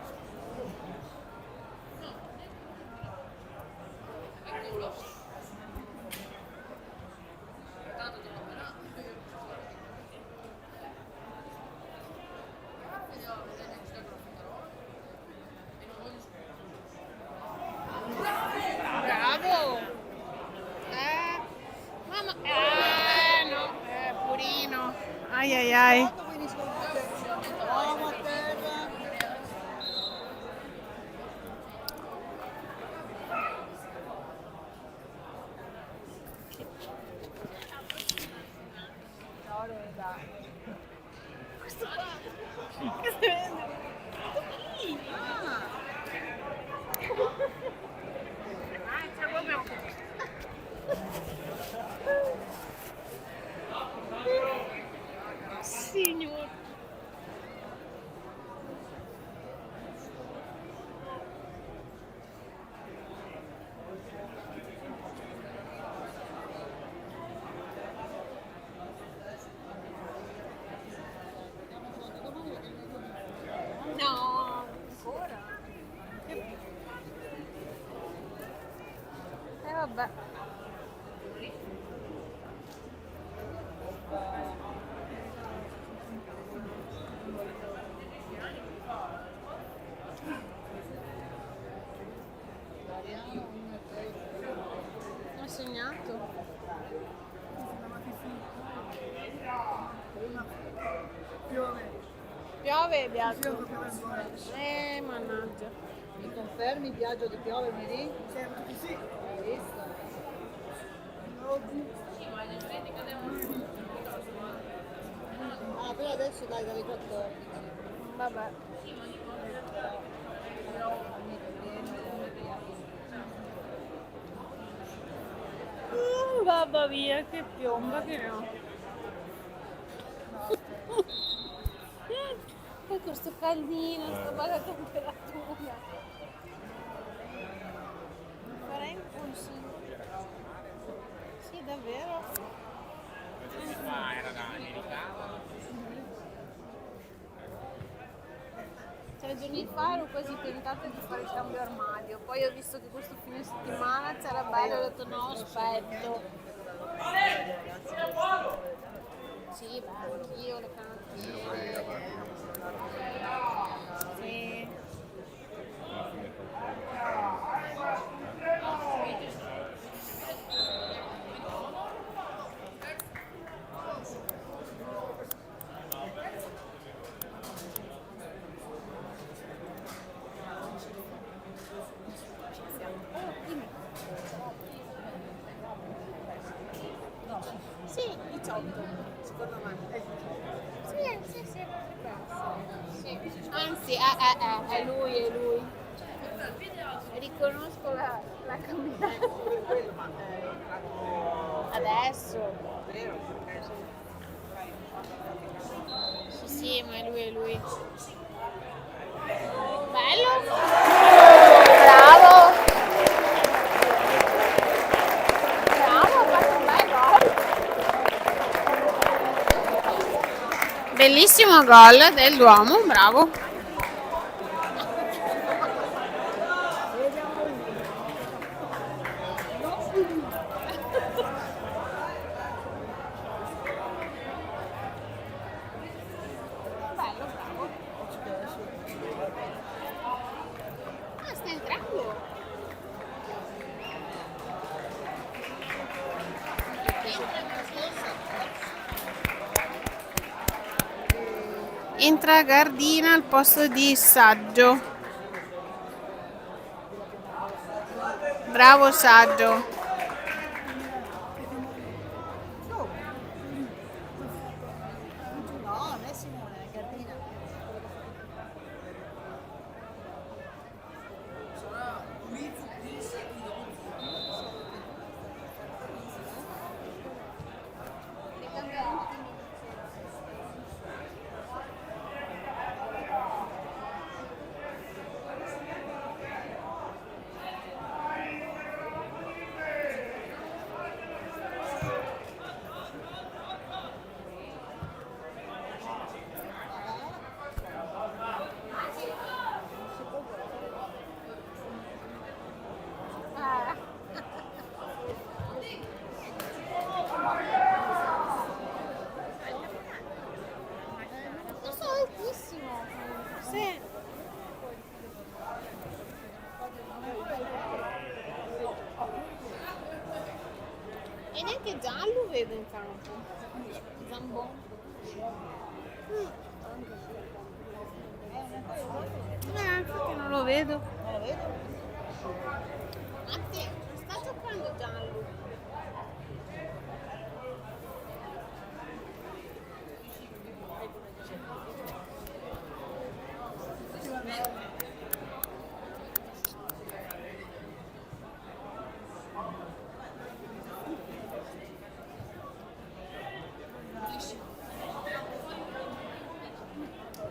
Bravo! Mamma, no, purino. Ai ai ai. uomo a terra. Questo qua. Che stai vedendo? C'è proprio. Signor. No, ancora. Vabbè. Piove Biagio. Mannaggia. Mi confermi Biagio che piove lunedì? Certo che sì. Hai visto? Ah, però adesso dai dalle 14. Vabbè. Mamma mia, che piomba che ne ho. Poi questo caldino, sta bella temperatura. Farei un consiglio. Sì, davvero? Era da americano. 3 giorni fa ero quasi tentata di fare il cambio armadio, poi ho visto che questo fine settimana c'era bello e ho detto no, aspetto. Sì, beh, anch'io le canottiere. Sì. Sì, 18, secondo me. Sì, sì. Anzi, è lui, è lui. Riconosco la camminata. Adesso. Sì, sì, ma è lui. Bello? Bravo! Bravo, ha fatto un bel gol. Bellissimo gol del Duomo, bravo. Bello, bravo. Ah, sta entrando. Entra Gardina al posto di Saggio. Bravo Saggio. No, non è Simone, è Gardina. Non so, è altissimo. Sì. E neanche giallo vedo in campo. Zambon. Infatti non lo vedo. Non lo vedo? Anzi, sta giocando giallo.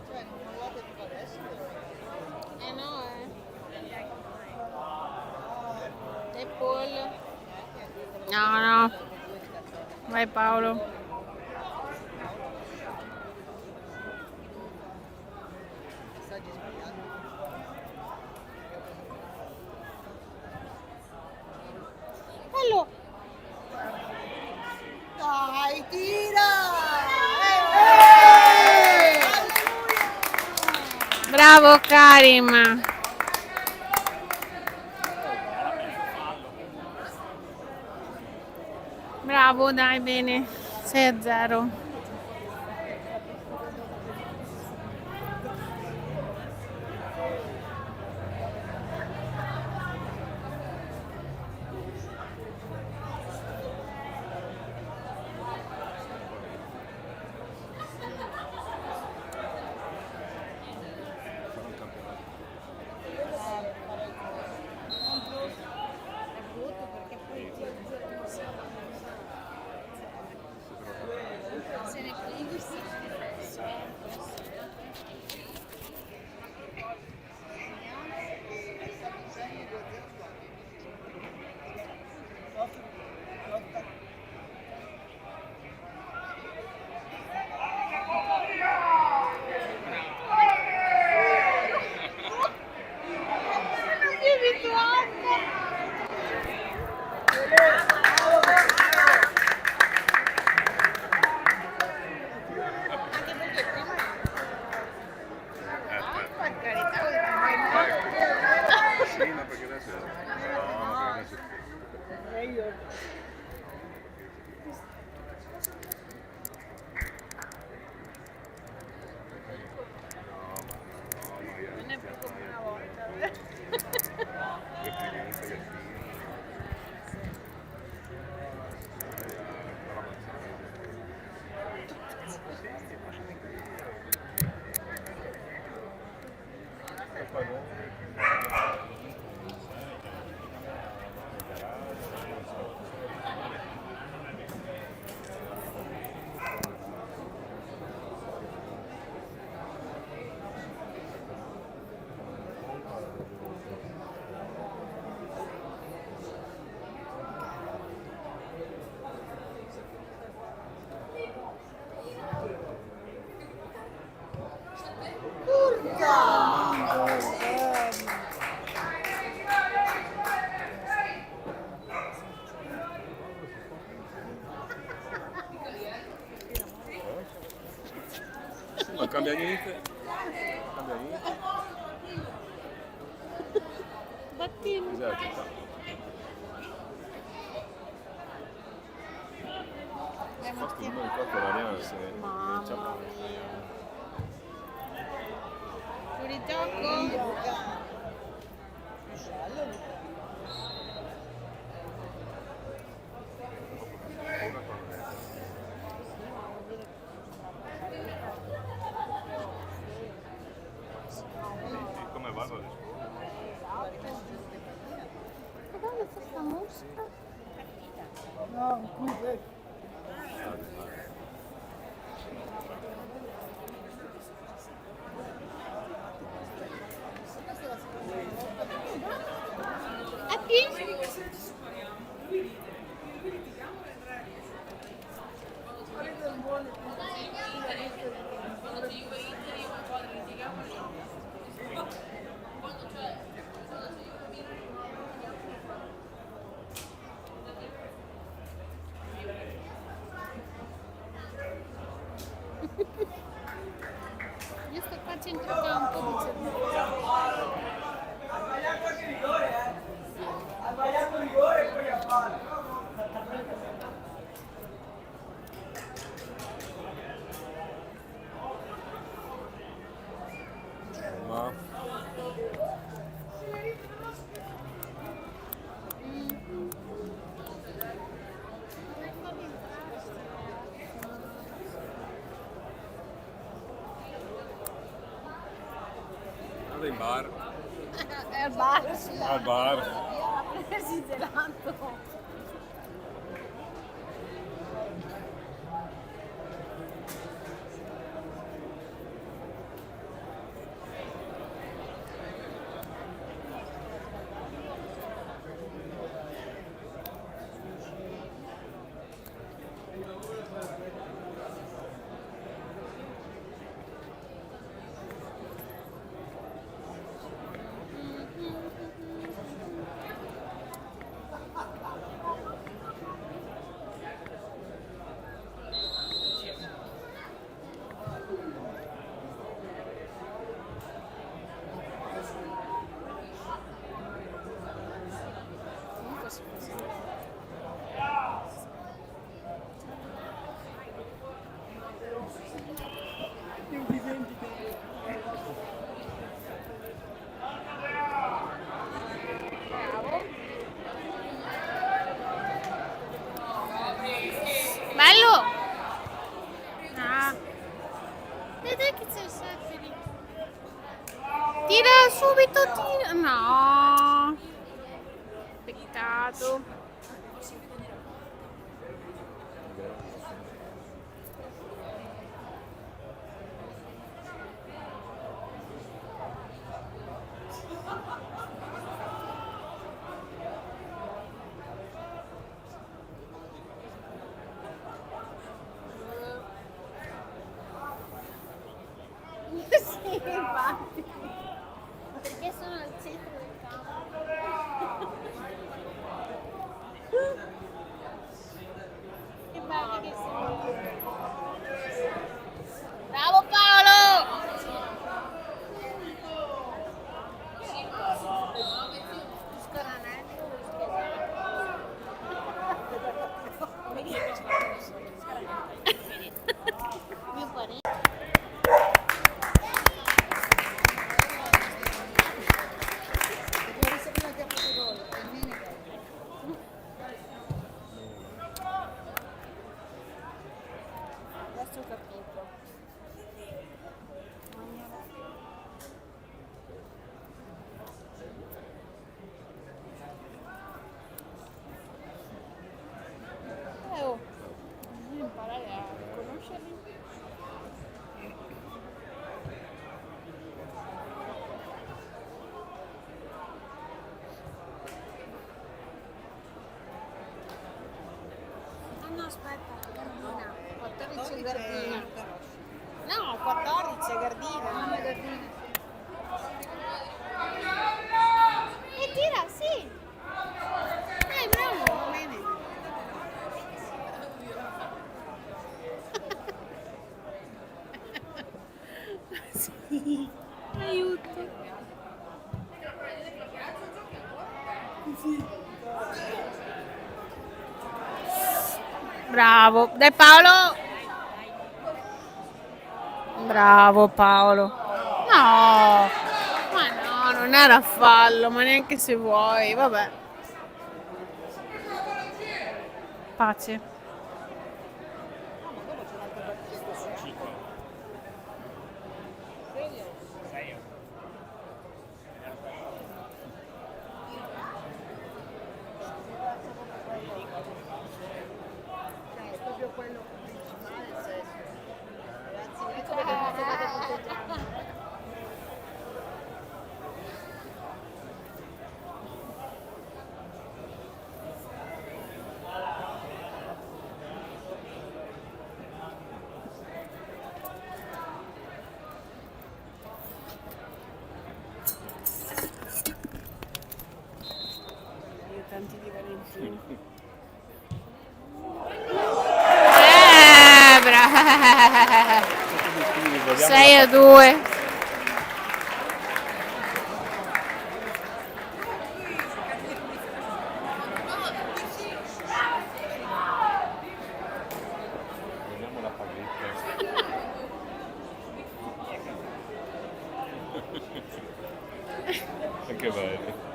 Cioè, non mollate tutto adesso? No, E Paul. No. Vai Paolo. Messaggi sbagliati. Bello. Dai, tira! Bravo Karim. Bravo, dai, bene. 6-0. cambia niente. Cambia niente. Battino. Cos'è la città? Infatti non mi ricordo Mariana se Mamma mia. Fuori gioco. Come vado adesso? Dove sta sta mosca? Happy? Io sto qua a centrocampo, dice. Ma vado in bar. È al bar. Al bar. A prendersi gelato. Bello! Ah. Vedete che c'è il Seferi. Tira subito, tira. No. Peccato. Sì, infatti. Perché sono al centro del campo. Che belli che sono. Bravo Paolo! Scoranello, mio parente. Adesso ho capito. Oh, devi imparare a conoscerli. Ah no, aspetta, Gardina. 14 Gardina. No, 14 Gardina. E tira, sì. Bravo, va bene. Aiuto. Bravo. Dai Paolo. Bravo Paolo. No. Ma no, non era fallo, ma neanche se vuoi. Vabbè. Pace. Cioè, è proprio quello principale, il sesso. Ragazzi, ecco perché non potete festeggiare. Tanti di Valentino. Brava. 6-2. Vediamo la paghetta. Che bello.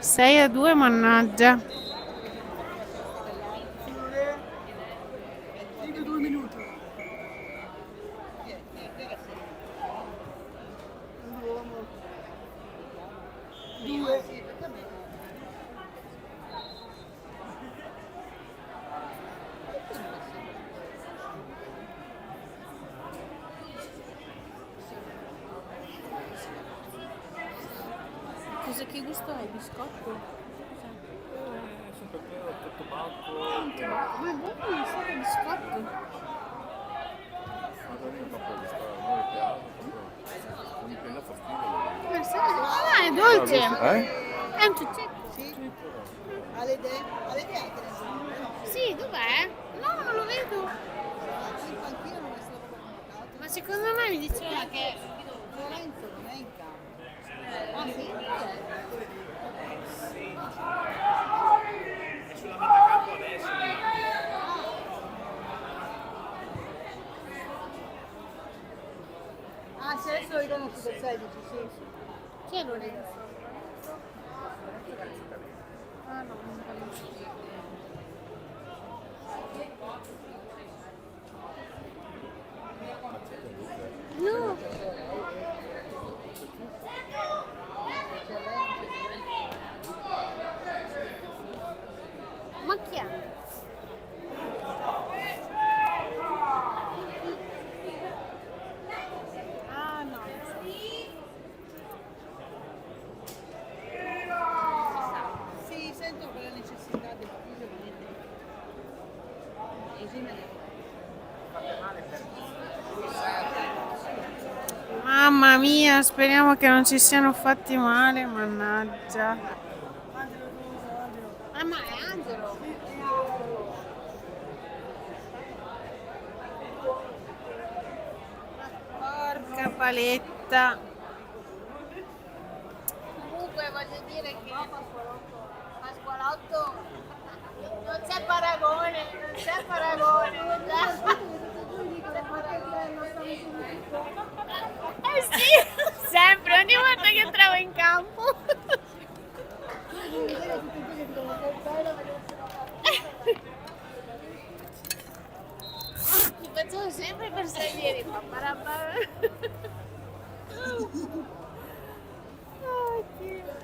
6-2, mannaggia. Cosa, che gusto hai? Biscotto? Sempre quello, tutto banco. Ma è buono, mi sa che è biscotto. Non mi prende fastidio. Ma sai che- Ah, è dolce. Eh? È un ciuccetto. Alle idee anche nel giorno. Sì, dov'è? No, non lo vedo. In panchina non è stato proprio convocato. Ma secondo me mi diceva che... Lorenzo non è in campo. Ah sì? Ah, sì, adesso lo riconosco il 16, sì. Chi è Lorenzo? Ah no, non conosco. No. Ma chi è? Ah no. Sì, sento quella necessità del figlio di mettere. Così me ne Mamma mia, speriamo che non ci siano fatti male, mannaggia. Ah, ma è Angelo. Porca paletta. Comunque voglio dire che Pasqualotto non c'è paragone, non c'è paragone. Non c'è paragone. Eh sì, sempre, ogni volta che entravo in campo. Mi facevo sempre per salire. Oddio.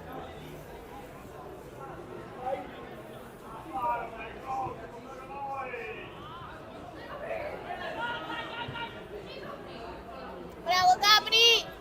Bravo Gabri!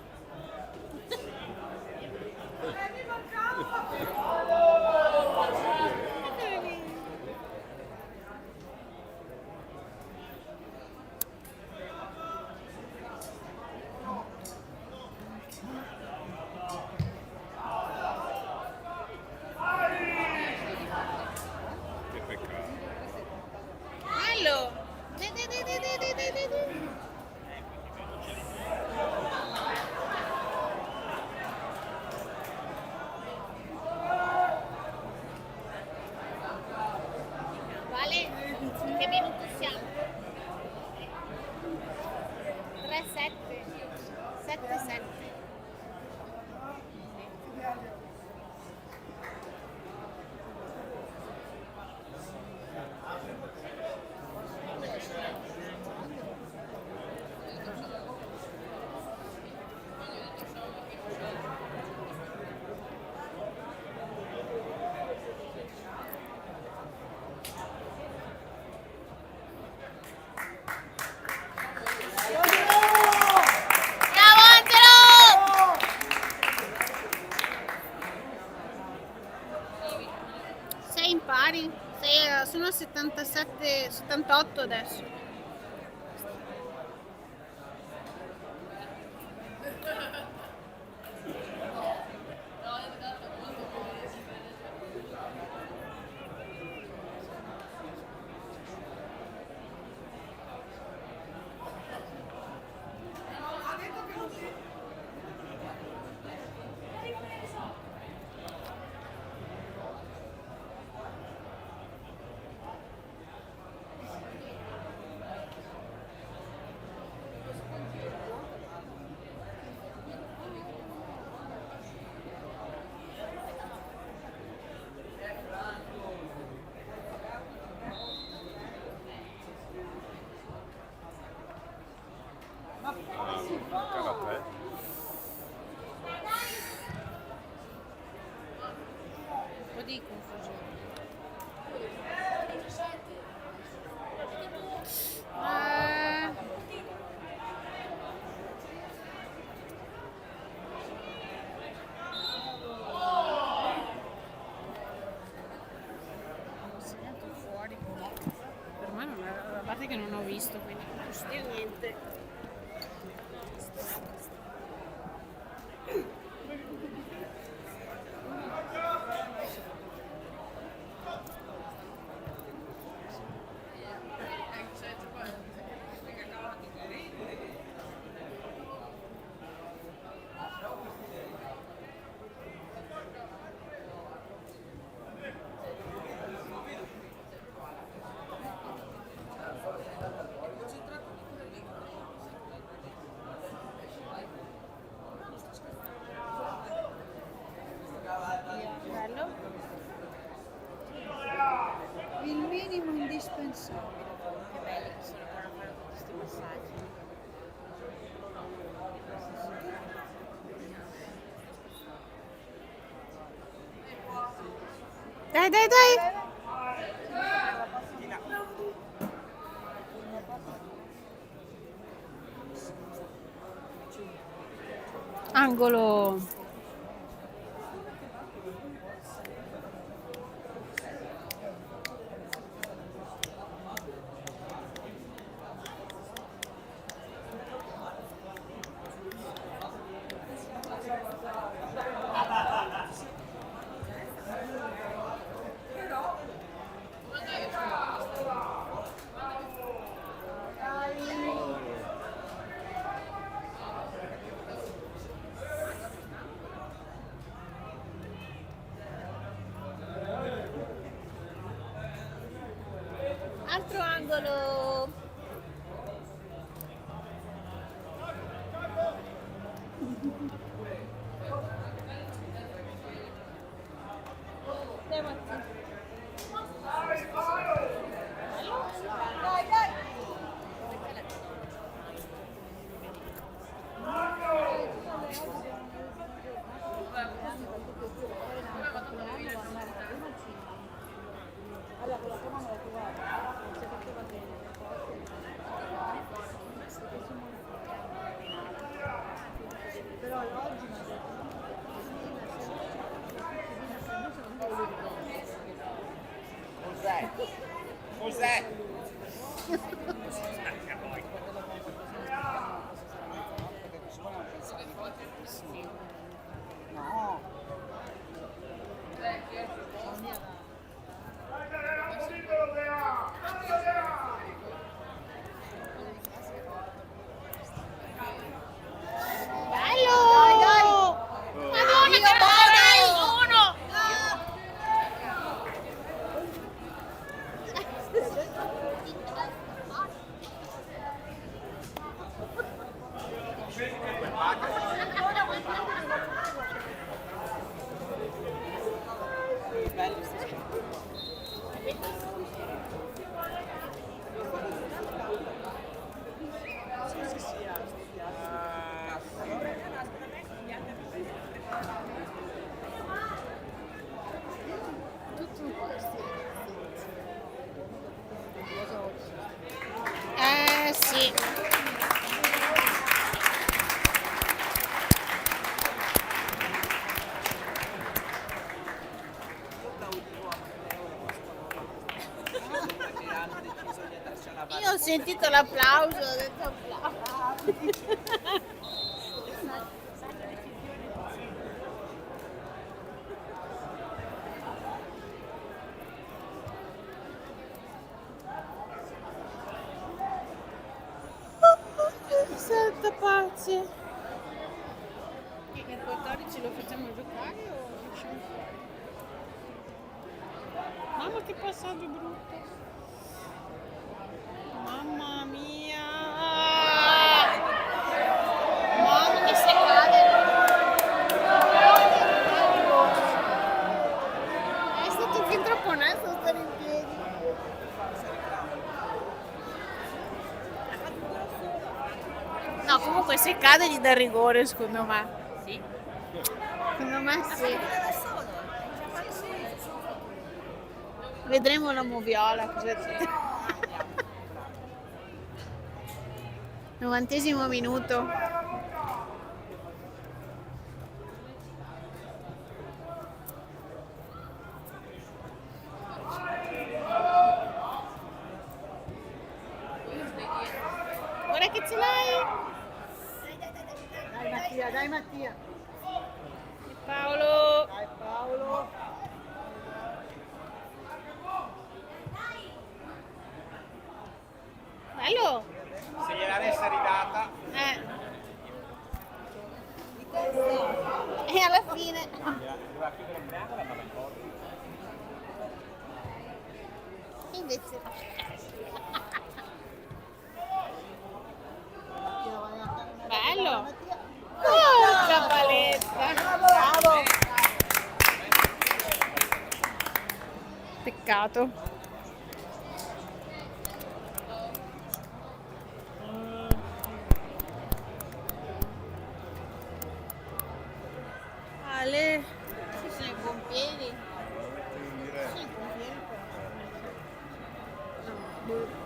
bello! Dai, dai, dai, dai, dai, dai, dai, dai. Vale, che minuto siamo? 3, 7, 7, 7. Bravo Angelo! Sei in pari? Sono a 77, 78 adesso. Canapè. Un po' di confusione. Ho segnato fuori. Per me non è, a parte che non ho visto, quindi non posso dire niente. Bello? Il minimo indispensabile. Che belli che sono qua a fare tutti questi massaggi. Dai, dai, dai! Angolo! Altro angolo. Però Io ho sentito l'applauso, ho detto applauso. Santa pace. E il 14 lo facciamo giocare o lasciamo fuori? Mamma che passaggio brutto. Mamma mia. Mamma che se cade. È stato fin troppo onesto stare in piedi. No, comunque se cade gli dà rigore secondo me. Sì? Secondo me sì. Vedremo la moviola cosa c'è. 90° minuto. Guarda che ce l'hai! Dai Mattia, dai Mattia. Paolo! Dai Paolo. Bello! Se gliel'avesse ridata, E alla fine. doveva chiudere il brano, l'andava in porta. Invece. Bello! Porca paletta! Bravo. Peccato. Ale, ci sono i pompieri? Ci sono i pompieri qua? No, boh.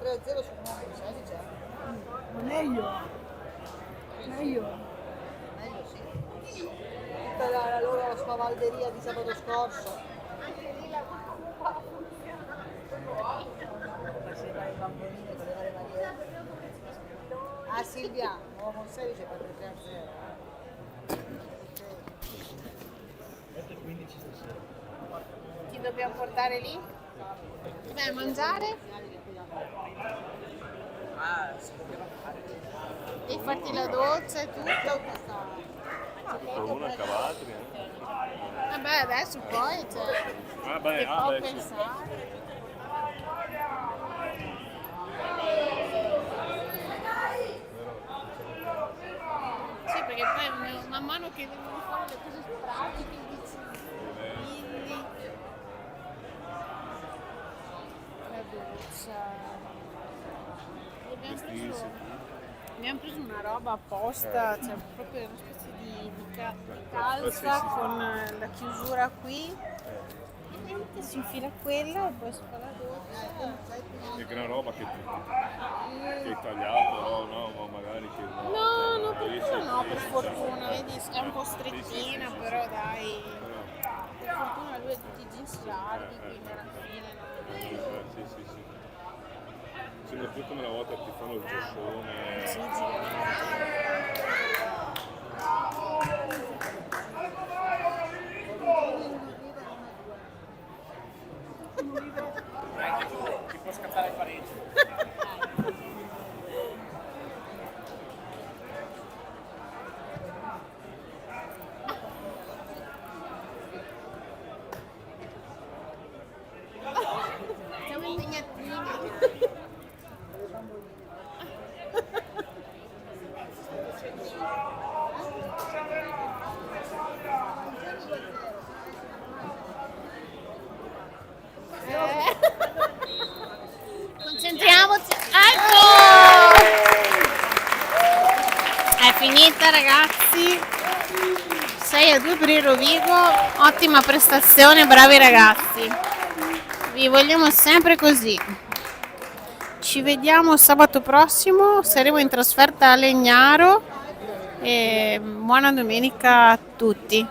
3-0 su Monte Selice. Meglio. Meglio. Meglio sì. Tutta la loro spavalderia di sabato scorso. Faceva i bambonini con le varie magliette. Ah Silvia, nuovo con 16 per 3-0. Ti dobbiamo portare lì? Vai a mangiare? E farti la doccia e tutto? Una cavatri. Vabbè, adesso poi cioè, Vabbè, che può sì. pensare. Sì, perché poi man mano che vengono fuori le cose pratiche dici, quindi la doccia. Abbiamo preso una roba apposta, cioè proprio una specie di calza sì. con la chiusura qui. E niente, si infila quella e poi si fa la doccia. Che gran roba che hai tagliato, no, ma magari che No, no, per riesci- fortuna no, per riesci- fortuna, vedi, è un po' strettina, sì, però dai, Però, per fortuna lui ha tutti i jeans larghi, quindi alla fine no. sì. Sembra più come una volta ti fanno il gioscione. Sì, gigante. Ti può scattare il pareggio. Siamo impegnatini. Concentriamoci. Ecco! È finita ragazzi. 6-2 per il Rovigo. Ottima prestazione, bravi ragazzi. Vi vogliamo sempre così. Ci vediamo sabato prossimo. Saremo in trasferta a Legnaro. E buona domenica a tutti.